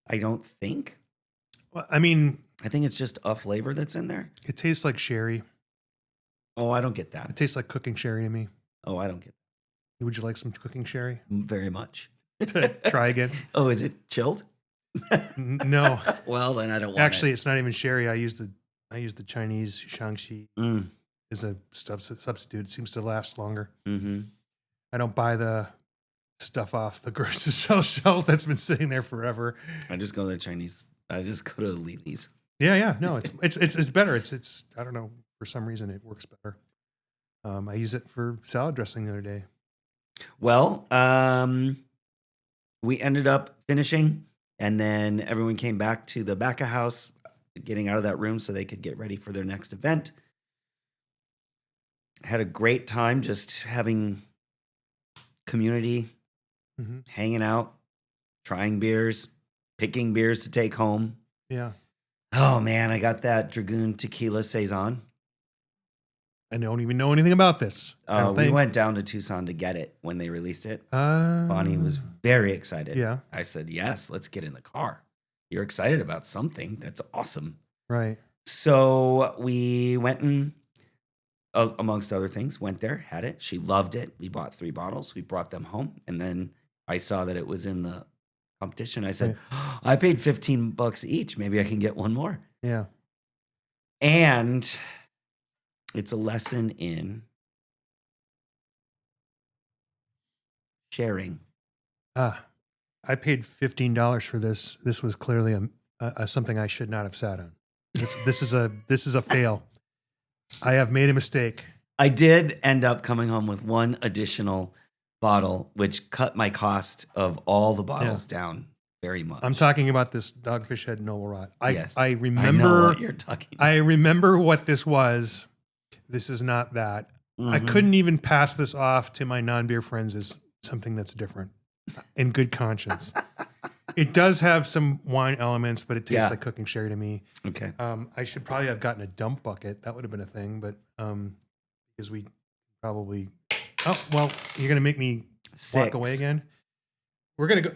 I don't think. Well, I mean, I think it's just a flavor that's in there. it tastes like sherry. Oh, I don't get It that. tastes like cooking sherry to me. Oh, I don't get that. Would you like some cooking sherry Very much. to try against? Oh, is it chilled? No. Well, then I don't want Actually, it. it's not even sherry. I use the Chinese Shangxi as a substitute. It seems to last longer. Mm-hmm. I don't buy the stuff off the grocery shelf that's been sitting there forever. I just go to the Chinese. I just go to Lily's. Yeah. No, it's better. It's I don't know, for some reason it works better. I use it for salad dressing the other day. Well, we ended up finishing, and then everyone came back to the back of house, getting out of that room so they could get ready for their next event. Had a great time just having community, hanging out, trying beers, picking beers to take home. Yeah. Oh, man, I got that Dragoon Tequila Saison. I don't even know anything about this. We went down to Tucson to get it when they released it. Bonnie was very excited. Yeah. I said, yes, let's get in the car. You're excited about something. That's awesome. Right. So we went and, amongst other things, went there, had it. She loved it. We bought 3 bottles. We brought them home. And then I saw that it was in the competition. I said, I paid $15 each. Maybe I can get one more. Yeah. And it's a lesson in sharing. I paid $15 for this. This was clearly a something I should not have sat on. This is a fail. I have made a mistake. I did end up coming home with 1 additional bottle, which cut my cost of all the bottles down very much. I'm talking about this Dogfish Head Noble Rot. Yes, I remember. I know what you're talking about. I remember what this was. This is not that. I couldn't even pass this off to my non-beer friends as something that's different, in good conscience. It does have some wine elements, but it tastes like cooking sherry to me. Okay. I should probably have gotten a dump bucket. That would have been a thing, but because we probably. Oh well, you're gonna make me 6. walk away again. We're gonna go.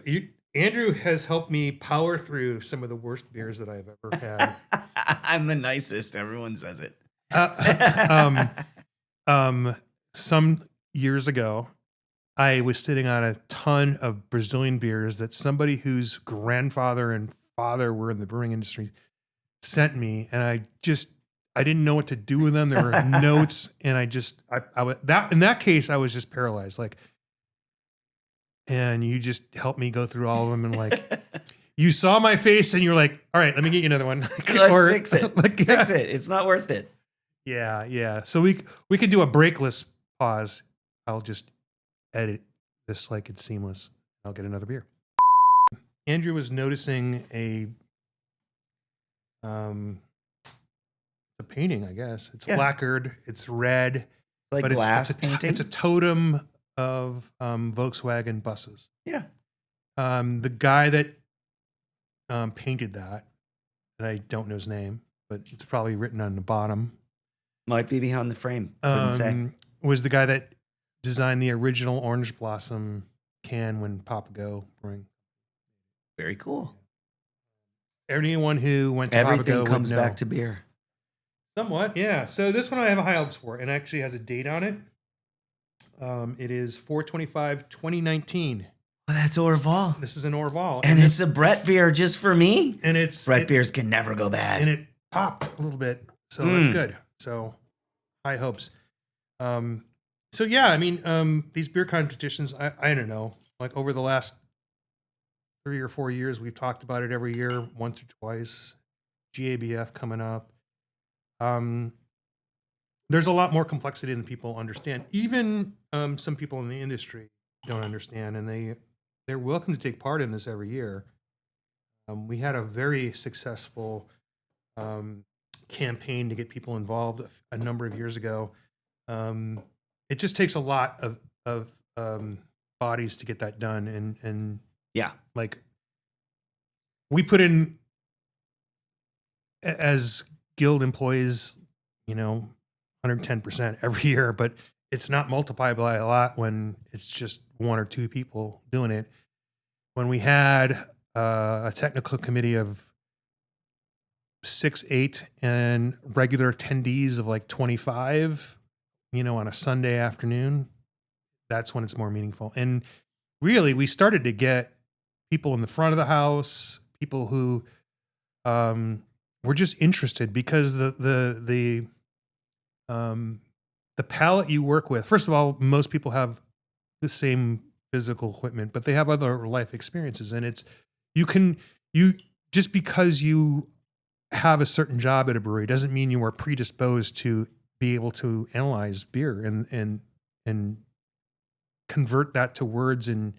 Andrew has helped me power through some of the worst beers that I've ever had. I'm the nicest. Everyone says it. Some years ago, I was sitting on a ton of Brazilian beers that somebody whose grandfather and father were in the brewing industry sent me, and I didn't know what to do with them. There were notes, and in that case, I was just paralyzed. Like, and you just helped me go through all of them, and like, you saw my face, and you're like, "All right, let me get you another one." Let's fix it. Fix it. It's not worth it. Yeah. So we could do a breakless pause. I'll just edit this like it's seamless. I'll get another beer. Andrew was noticing a painting, I guess. It's lacquered, it's red. Like glass painting? It's a totem of Volkswagen buses. Yeah. The guy that painted that, and I don't know his name, but it's probably written on the bottom. Might be behind the frame. Couldn't say. Was the guy that designed the original Orange Blossom can when Papago Brewing. Very cool. Anyone who went to Everything Papago comes would know. back to beer. Somewhat, yeah. So this one I have a high hopes for, and actually has a date on it. It is 4/25/2019. Oh, that's Orval. This is an Orval. And it's a Brett beer just for me. And Brett beers can never go bad. And it popped a little bit. So that's good. So high hopes. So yeah, I mean, these beer competitions, I don't know, like over the last 3 or 4 years, we've talked about it every year, once or twice. GABF coming up. There's a lot more complexity than people understand. Even some people in the industry don't understand, and they're welcome to take part in this every year. We had a very successful campaign to get people involved a number of years ago. It just takes a lot of bodies to get that done, and yeah, like we put in as guild employees, 110% every year, but it's not multiplied by a lot when it's just one or two people doing it. When we had a technical committee of 6, 8 and regular attendees of like 25, on a Sunday afternoon, that's when it's more meaningful. And really, we started to get people in the front of the house, people who were just interested, because the palette you work with, first of all, most people have the same physical equipment, but they have other life experiences. And it's, you just because you have a certain job at a brewery doesn't mean you are predisposed to be able to analyze beer and convert that to words and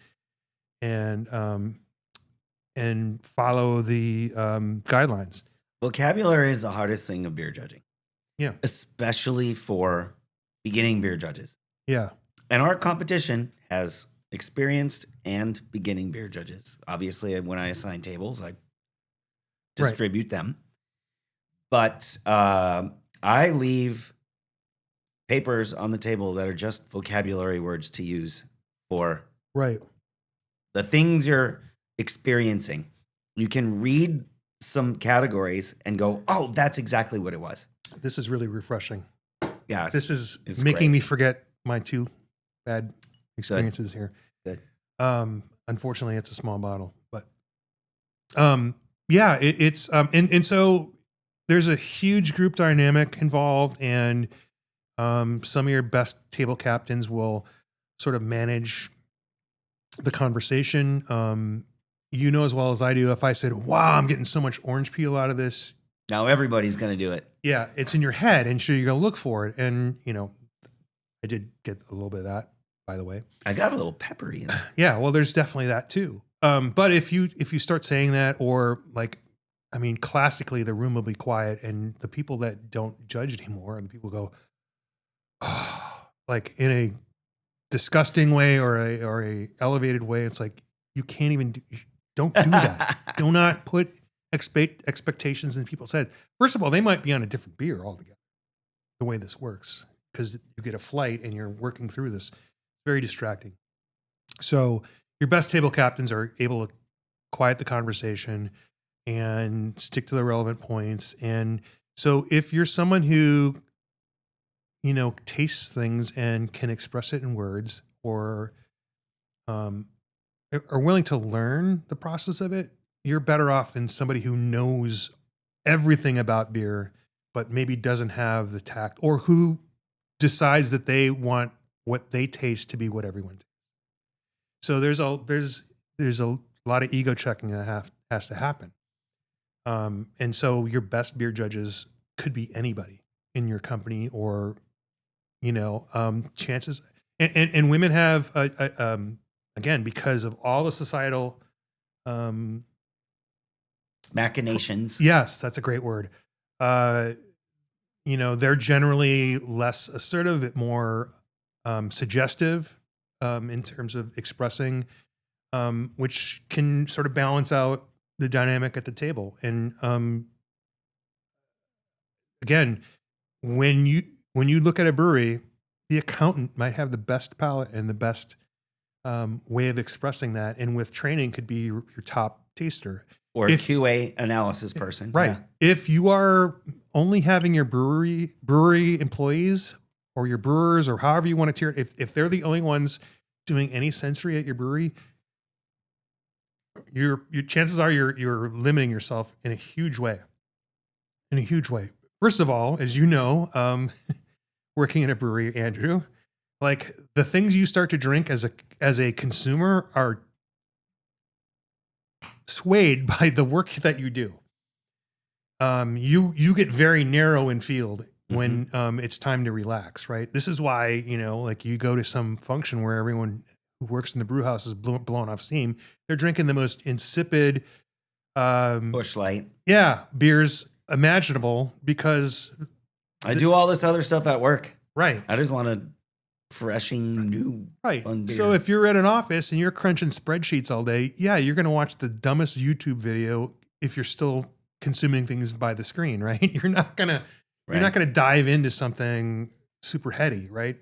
follow the guidelines. Vocabulary is the hardest thing of beer judging. Yeah. Especially for beginning beer judges. Yeah. And our competition has experienced and beginning beer judges. Obviously, when I assign tables, I distribute them. But I leave papers on the table that are just vocabulary words to use for the things you're experiencing. You can read some categories and go, oh, that's exactly what it was. This is really refreshing. Yeah. This is making me forget my 2 bad experiences here. Good. Unfortunately, it's a small bottle, but yeah, it's and so there's a huge group dynamic involved, and some of your best table captains will sort of manage the conversation. As well as I do, if I said, wow, I'm getting so much orange peel out of this. Now everybody's going to do it. Yeah, it's in your head, and sure, you're going to look for it. And, I did get a little bit of that, by the way. I got a little peppery in it. Yeah, well, there's definitely that too. But if you start saying that, or classically, the room will be quiet, and the people that don't judge anymore, and the people go, oh, like in a disgusting way or a elevated way. It's like, you can't even don't do that. Do not put expectations in people's heads. First of all, they might be on a different beer altogether, the way this works, because you get a flight and you're working through this. Very distracting. So your best table captains are able to quiet the conversation and stick to the relevant points. And so if you're someone who, tastes things and can express it in words, or are willing to learn the process of it, you're better off than somebody who knows everything about beer, but maybe doesn't have the tact, or who decides that they want what they taste to be what everyone tastes. So there's a lot of ego checking that has to happen. And so your best beer judges could be anybody in your company, or, chances. And women have, again, because of all the societal machinations. Yes, that's a great word. They're generally less assertive, bit more suggestive in terms of expressing, which can sort of balance out the dynamic at the table. And again, when you look at a brewery, the accountant might have the best palate and the best way of expressing that, and with training could be your top taster. Or QA analysis person. Right. Yeah. If you are only having your brewery employees, or your brewers, or however you want to tier it, if they're the only ones doing any sensory at your brewery, your chances are you're limiting yourself in a huge way. First of all, as you know, working in a brewery, Andrew, like the things you start to drink as a consumer are swayed by the work that you do. You get very narrow in field when it's time to relax, right? This is why, like you go to some function where everyone who works in the brew house is blown off steam. They're drinking the most insipid Busch Light, beers imaginable, because I do all this other stuff at work. Right. I just want a freshing new fun beer. So if you're at an office and you're crunching spreadsheets all day, you're going to watch the dumbest YouTube video if you're still consuming things by the screen, right? You're not going to dive into something super heady, right?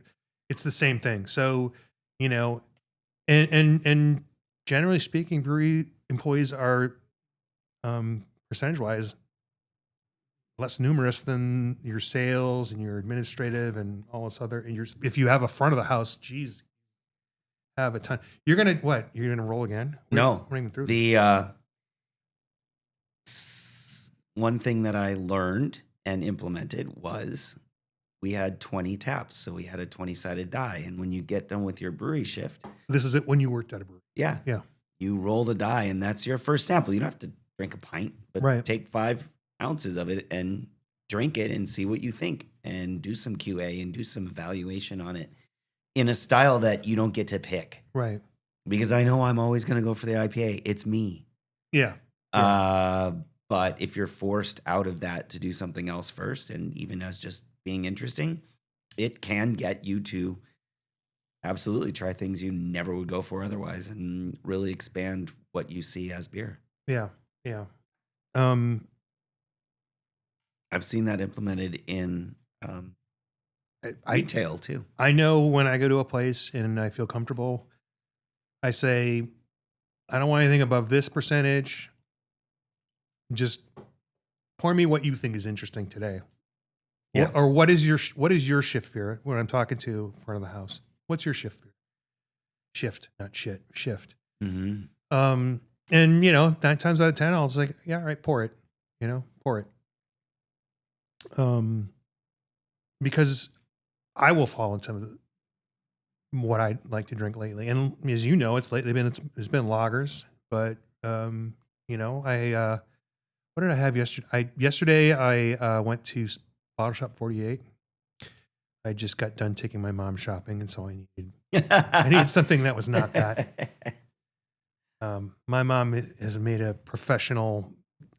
It's the same thing. So, and generally speaking, brewery employees are percentage-wise less numerous than your sales and your administrative and all this other. And if you have a front of the house, geez, have a ton. You're gonna what? You're gonna roll again? No, we're even through the one thing that I learned and implemented was we had 20 taps, so we had a 20-sided die. And when you get done with your brewery shift, this is it when you worked at a brewery. Yeah, you roll the die, and that's your first sample. You don't have to drink a pint, but take 5 ounces of it and drink it and see what you think, and do some QA and do some evaluation on it in a style that you don't get to pick. Right. Because I know I'm always going to go for the IPA. It's me. Yeah. But if you're forced out of that to do something else first, and even as just being interesting, it can get you to absolutely try things you never would go for otherwise, and really expand what you see as beer. Yeah. Yeah. I've seen that implemented in retail too. I know when I go to a place and I feel comfortable, I say, I don't want anything above this percentage. Just pour me what you think is interesting today. Yeah. Or what is your shift beer when I'm talking to front of the house? What's your shift beer? Shift, not shit. Shift. Mm-hmm. And 9 times out of 10, I was like, yeah, all right, pour it. Pour it. Because I will fall into what I like to drink lately, and as you know, it's been lagers, but what did I have yesterday? Yesterday I went to Bottle Shop 48. I just got done taking my mom shopping, and so I needed something that was not that. My mom has made a professional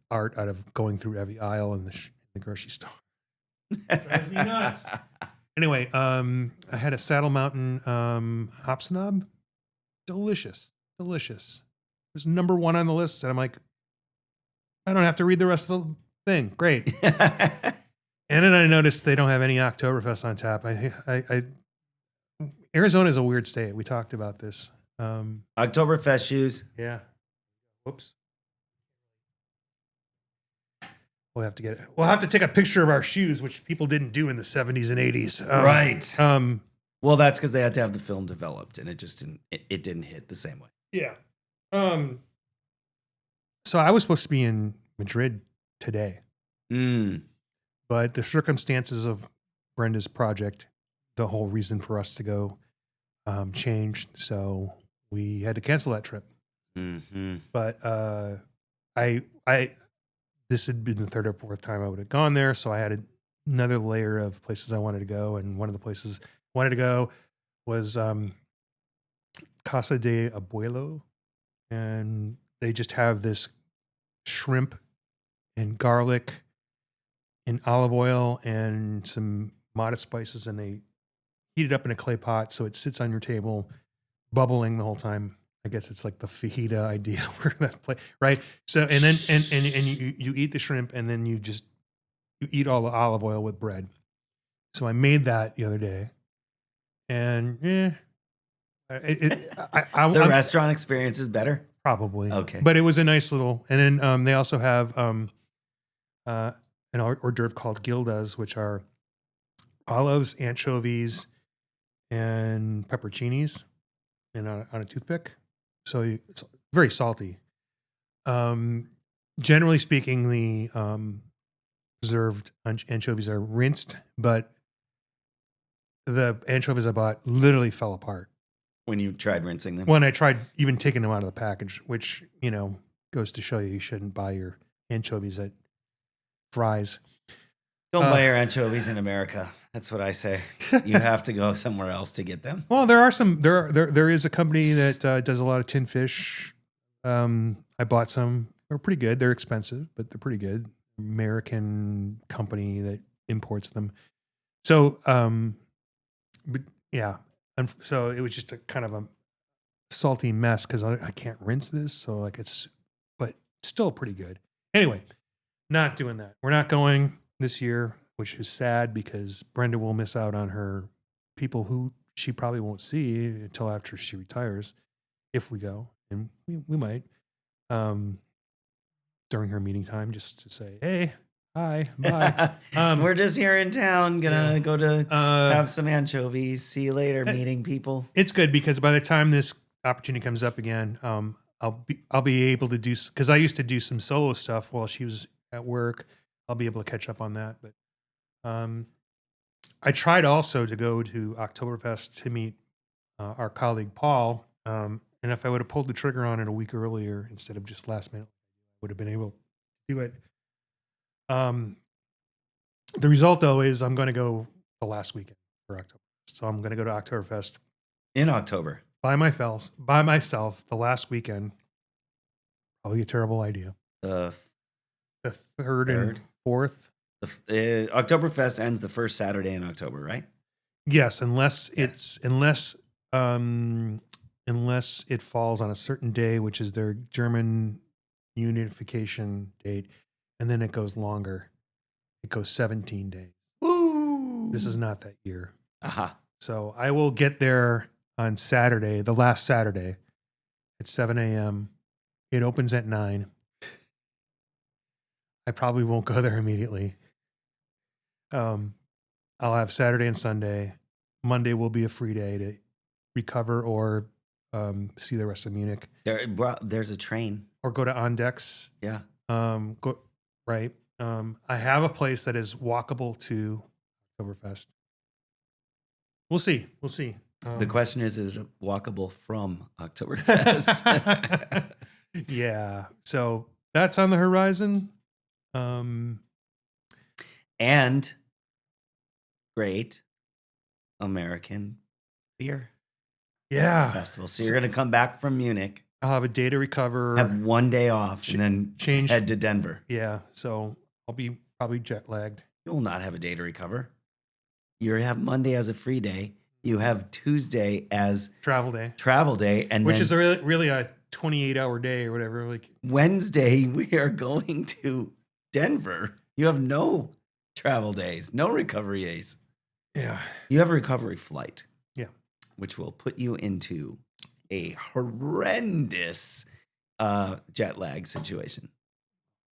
art out of going through every aisle in the grocery store. Drives me nuts. Anyway, I had a Saddle Mountain hop snob. Delicious. It was number 1 on the list, and I'm like, I don't have to read the rest of the thing. Great. And then I noticed they don't have any Oktoberfest on tap. Arizona is a weird state. We talked about this. Oktoberfest shoes. Yeah. Whoops. We'll have to take a picture of our shoes, which people didn't do in the 70s and 80s. Right. Well, that's because they had to have the film developed, and it just didn't. It didn't hit the same way. Yeah. So I was supposed to be in Madrid today, but the circumstances of Brenda's project, the whole reason for us to go, changed. So we had to cancel that trip. Mm-hmm. But this had been the third or fourth time I would have gone there, so I had another layer of places I wanted to go, and one of the places I wanted to go was Casa de Abuelo, and they just have this shrimp and garlic and olive oil and some modest spices, and they heat it up in a clay pot so it sits on your table, bubbling the whole time. I guess it's like the fajita idea where that play, right? So and then and you eat the shrimp, and then you eat all the olive oil with bread. So I made that the other day, and the restaurant experience is better. Probably. Okay. But it was a nice little, and then they also have an hors d'oeuvre called gildas, which are olives, anchovies, and pepperoncinis, and on a toothpick. So it's very salty. Generally speaking, the preserved anchovies are rinsed, but the anchovies I bought literally fell apart. When you tried rinsing them? When I tried even taking them out of the package, which, goes to show you shouldn't buy your anchovies at Fry's. Don't buy your anchovies in America. That's what I say. You have to go somewhere else to get them. Well, there is a company that does a lot of tin fish. I bought some. They're pretty good. They're expensive, but they're pretty good. American company that imports them. So, but yeah. So it was just a kind of a salty mess because I can't rinse this. So but still pretty good. Anyway, not doing that. We're not going this year, which is sad because Brenda will miss out on her people who she probably won't see until after she retires, if we go, and we might during her meeting time, just to say, hey, hi, bye. We're just here in town, gonna go to have some anchovies. See you later, meeting people. It's good because by the time this opportunity comes up again, I'll be able to do, because I used to do some solo stuff while she was at work. I'll be able to catch up on that. But I tried also to go to Oktoberfest to meet our colleague Paul. And if I would have pulled the trigger on it a week earlier instead of just last minute, I would have been able to do it. The result, though, is I'm going to go the last weekend for Oktoberfest. So I'm going to go to Oktoberfest in October by myself the last weekend. Probably a terrible idea. The third and fourth. Oktoberfest ends the first Saturday in October, right? Yes, unless it falls on a certain day, which is their German unification date, and then it goes longer. It goes 17 days. Woo! This is not that year. Uh-huh. So I will get there on Saturday, the last Saturday, at 7 a.m. It opens at 9. I probably won't go there immediately. I'll have Saturday and Sunday. Monday will be a free day to recover or see the rest of Munich. There's a train. Or go to Ondex. Yeah. Right. I have a place that is walkable to Oktoberfest. We'll see. The question is it walkable from Oktoberfest? Yeah. So that's on the horizon. And great American beer festival. So you're going to come back from Munich. I'll have a day to recover. Have one day off and then head to Denver. Yeah. So I'll be probably jet lagged. You will not have a day to recover. You have Monday as a free day. You have Tuesday as travel day, and which is really a 28-hour day or whatever. Like Wednesday, we are going to Denver. You have no travel days, no recovery days. Yeah, you have a recovery flight. Yeah, which will put you into a horrendous jet lag situation.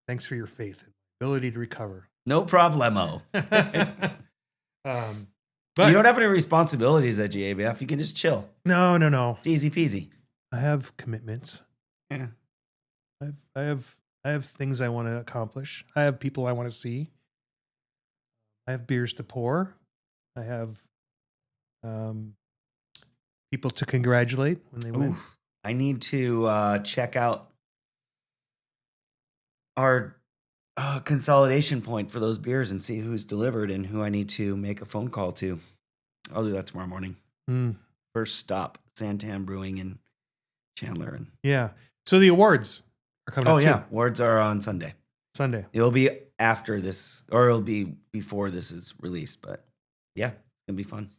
Thanks for your faith and ability to recover. No problemo. But you don't have any responsibilities at GABF. You can just chill. No. It's easy peasy. I have commitments. Yeah. I have things I want to accomplish. I have people I want to see. I have beers to pour. I have people to congratulate when they win. I need to check out our consolidation point for those beers and see who's delivered and who I need to make a phone call to. I'll do that tomorrow morning. First stop, Santan Brewing in Chandler. And yeah. So the awards are coming up too. Awards are on Sunday. It'll be after this, or it'll be before this is released. But yeah, it's going to be fun.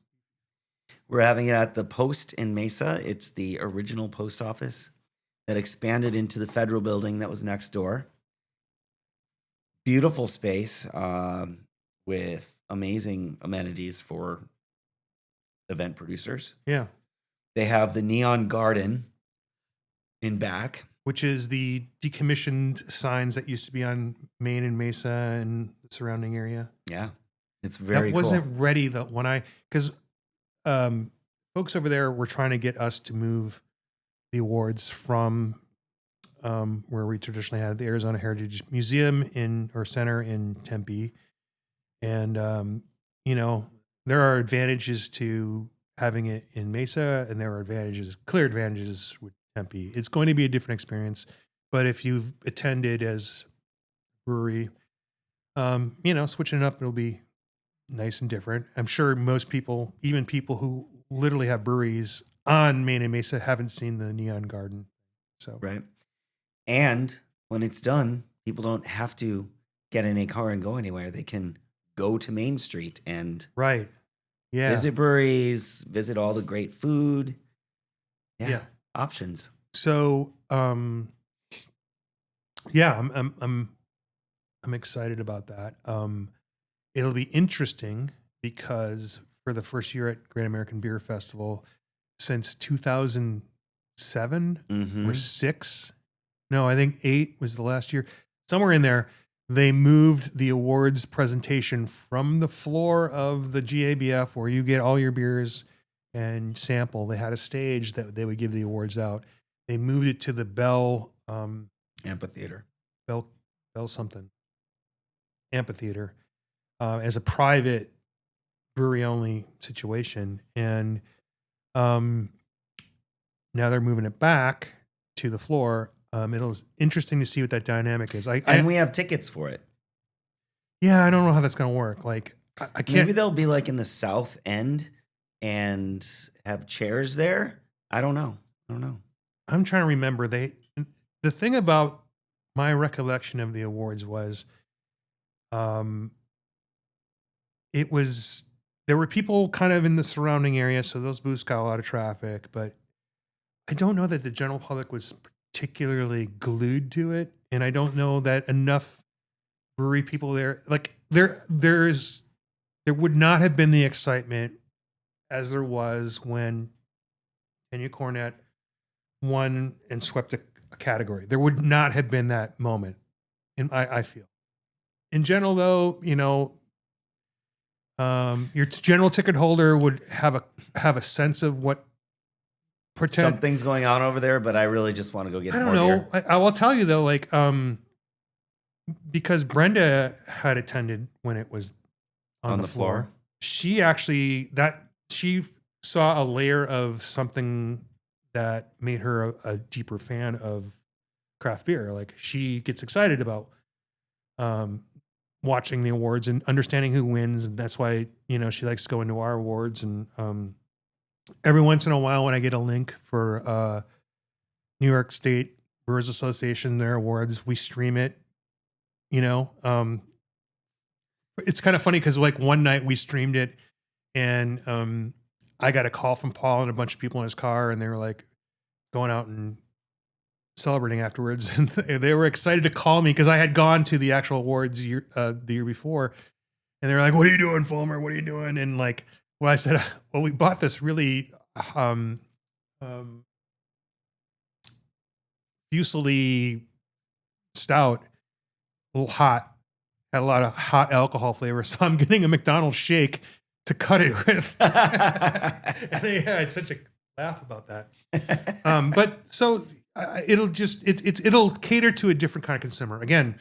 We're having it at the Post in Mesa. It's the original post office that expanded into the federal building that was next door. Beautiful space with amazing amenities for event producers. Yeah. They have the neon garden in back, which is the decommissioned signs that used to be on Main and Mesa and the surrounding area. Yeah. It's very cool. That wasn't ready because folks over there were trying to get us to move the awards from where we traditionally had the Arizona Heritage Museum Center in Tempe. And, there are advantages to having it in Mesa, and there are clear advantages with Tempe. It's going to be a different experience, but if you've attended as brewery, switching it up, it'll be nice and different. I'm sure most people, even people who literally have breweries on Main and Mesa, haven't seen the Neon Garden. So right. And when it's done, people don't have to get in a car and go anywhere. They can go to Main Street and visit breweries, visit all the great food. Yeah. Options. So, I'm excited about that. It'll be interesting because for the first year at Great American Beer Festival since 2007 or 6, no, I think 8 was the last year. Somewhere in there, they moved the awards presentation from the floor of the GABF where you get all your beers and sample. They had a stage that they would give the awards out. They moved it to the Bell Amphitheater. Bell something. Amphitheater as a private brewery only situation. And now they're moving it back to the floor. It's interesting to see what that dynamic is. And we have tickets for it. Yeah, I don't know how that's going to work. Like, I can't. Maybe they'll be like in the south end and have chairs there. I don't know. I'm trying to remember. The thing about my recollection of the awards was, there were people kind of in the surrounding area, so those booths got a lot of traffic, but I don't know that the general public was particularly glued to it, and I don't know that enough brewery people there, like there would not have been the excitement as there was when Kenya Cornett won and swept a category. There would not have been that moment, and I feel. In general, though, your general ticket holder would have a sense of what something's going on over there, but I really just want to go get. I don't know. I will tell you though, like, because Brenda had attended when it was on the floor. She actually she saw a layer of something that made her a deeper fan of craft beer. Like, she gets excited about watching the awards and understanding who wins, and that's why she likes going to our awards. And every once in a while, when I get a link for New York State Brewers Association, their awards, we stream it. It's kind of funny because like one night we streamed it, and I got a call from Paul and a bunch of people in his car, and they were like going out and celebrating afterwards, and they were excited to call me because I had gone to the actual awards the year before, and they were like, "What are you doing, Fullmer? What are you doing?" And like, well, I said, "Well, we bought this really Fusily stout, a little hot, had a lot of hot alcohol flavor, so I'm getting a McDonald's shake to cut it with. And they had such a laugh about that. But so it'll cater to a different kind of consumer. Again,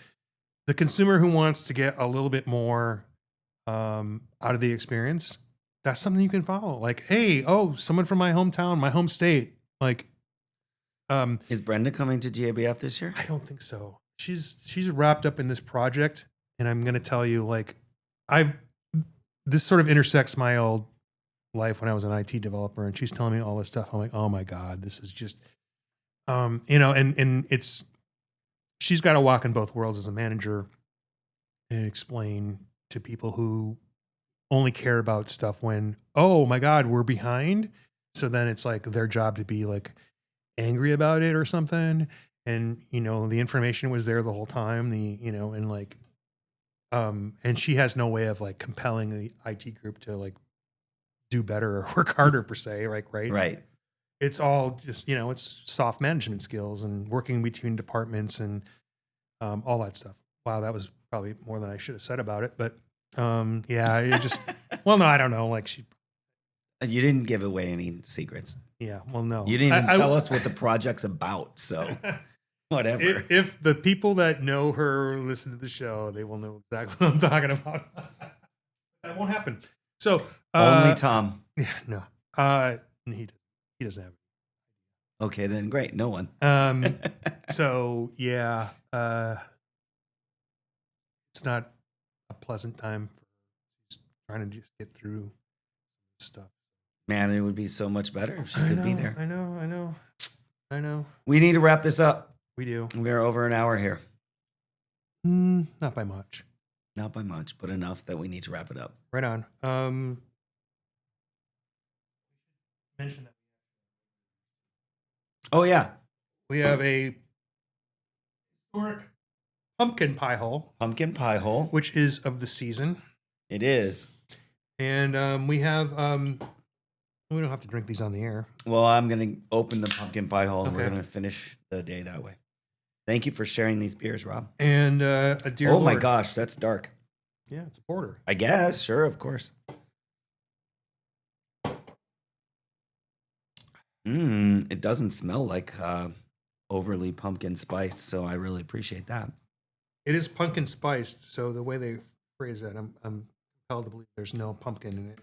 the consumer who wants to get a little bit more out of the experience. That's something you can follow. Like, hey, someone from my hometown, my home state. Like, is Brenda coming to GABF this year? I don't think so. She's wrapped up in this project, and I'm gonna tell you, like, this sort of intersects my old life when I was an IT developer, and she's telling me all this stuff. I'm like, oh my God, this is just, and she's got to walk in both worlds as a manager and explain to people who only care about stuff when, oh my God, we're behind. So then it's like their job to be like angry about it or something. And, the information was there the whole time, and she has no way of like compelling the IT group to like do better or work harder per se. Right. Right. It's all just, it's soft management skills and working between departments and all that stuff. Wow. That was probably more than I should have said about it, but yeah, it just, well, no, I don't know. Like you didn't give away any secrets. Yeah. Well, no, you didn't even tell us what the project's about. So whatever. If the people that know her listen to the show, they will know exactly what I'm talking about. That won't happen. So only Tom. Yeah, no. He doesn't have it. Okay, then great. No one. So yeah, it's not a pleasant time for just trying to just get through stuff. Man, it would be so much better if she could be there. I know. We need to wrap this up. We do. We're over an hour here. Not by much. Not by much, but enough that we need to wrap it up. Right on. Mention that. Oh yeah, we have a historic pumpkin pie hole. Pumpkin pie hole, which is of the season. It is. And we have. We don't have to drink these on the air. Well, I'm going to open the pumpkin pie hole, and we're going to finish the day that way. Thank you for sharing these beers, Rob. And a dear Lord. my gosh, that's dark. Yeah, it's a porter. I guess. Sure, of course. It doesn't smell like overly pumpkin spiced, so I really appreciate that. It is pumpkin spiced, so the way they phrase that, I'm compelled to believe there's no pumpkin in it.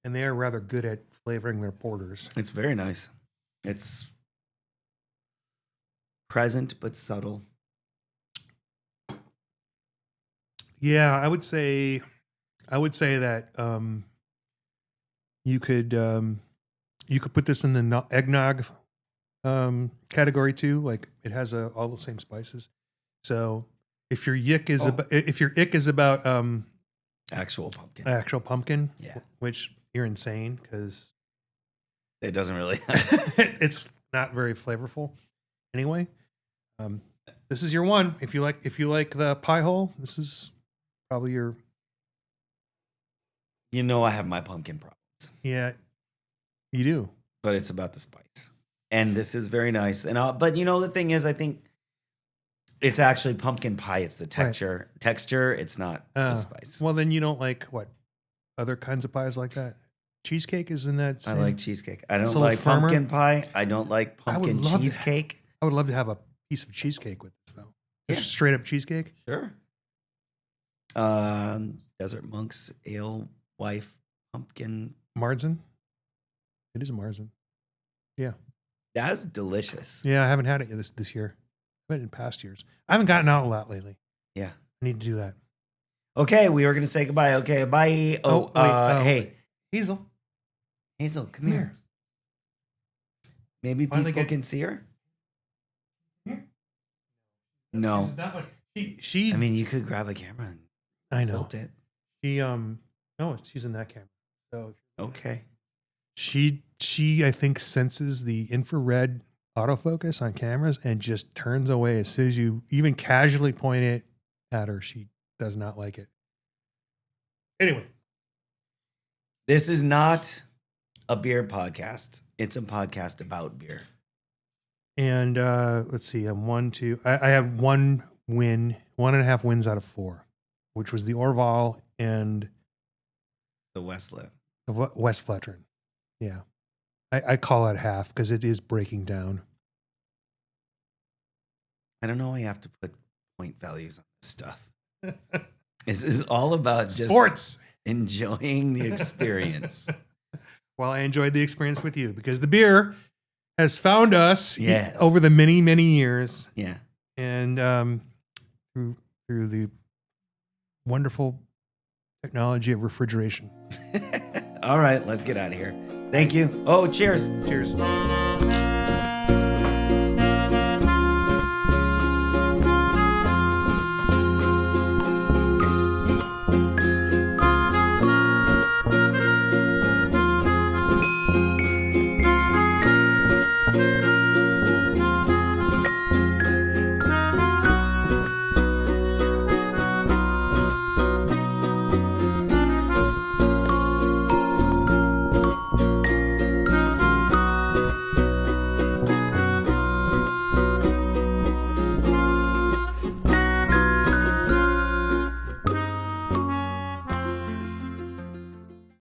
And they are rather good at flavoring their porters. It's very nice. It's present but subtle. Yeah, I would say that you could put this in the eggnog category too. Like it has all the same spices. So if your ick is about actual pumpkin, yeah, which you're insane because it doesn't really. It's not very flavorful. Anyway, this is your one. If you like the pie hole, this is probably your. I have my pumpkin problems. Yeah, you do. But it's about the spice, and this is very nice. And but the thing is, I think it's actually pumpkin pie. It's the texture. Right. Texture. It's not the spice. Well, then you don't like what other kinds of pies like that. Cheesecake is in that. I like cheesecake. I don't like pumpkin pie. I don't like pumpkin cheesecake. I would love to have a piece of cheesecake with this though. Just straight up cheesecake. Sure. Desert Monk's Ale Wife Pumpkin Marzen. It is a Marzen. Yeah. That's delicious. Yeah, I haven't had it this year. I've had it in past years. I haven't gotten out a lot lately. Yeah. I need to do that. Okay, we were going to say goodbye. Okay, bye. Hey. Hazel, come here. Maybe people can see her? Here? No. She. I mean, you could grab a camera and I know. tilt it. No, she's in that camera. So okay. She I think senses the infrared autofocus on cameras and just turns away as soon as you even casually point it at her. She does not like it. Anyway. This is not a beer podcast. It's a podcast about beer. And let's see. I have 1 win, 1.5 wins out of 4, which was the Orval and The Westvleteren. The Westvleteren. Yeah. I call it half because it is breaking down. I don't know why you have to put point values on this stuff. This is all about just sports. Enjoying the experience. Well, I enjoyed the experience with you because the beer has found us over the many, many years. Yeah. And through the wonderful technology of refrigeration. All right, let's get out of here. Thank you. Oh, cheers. Cheers.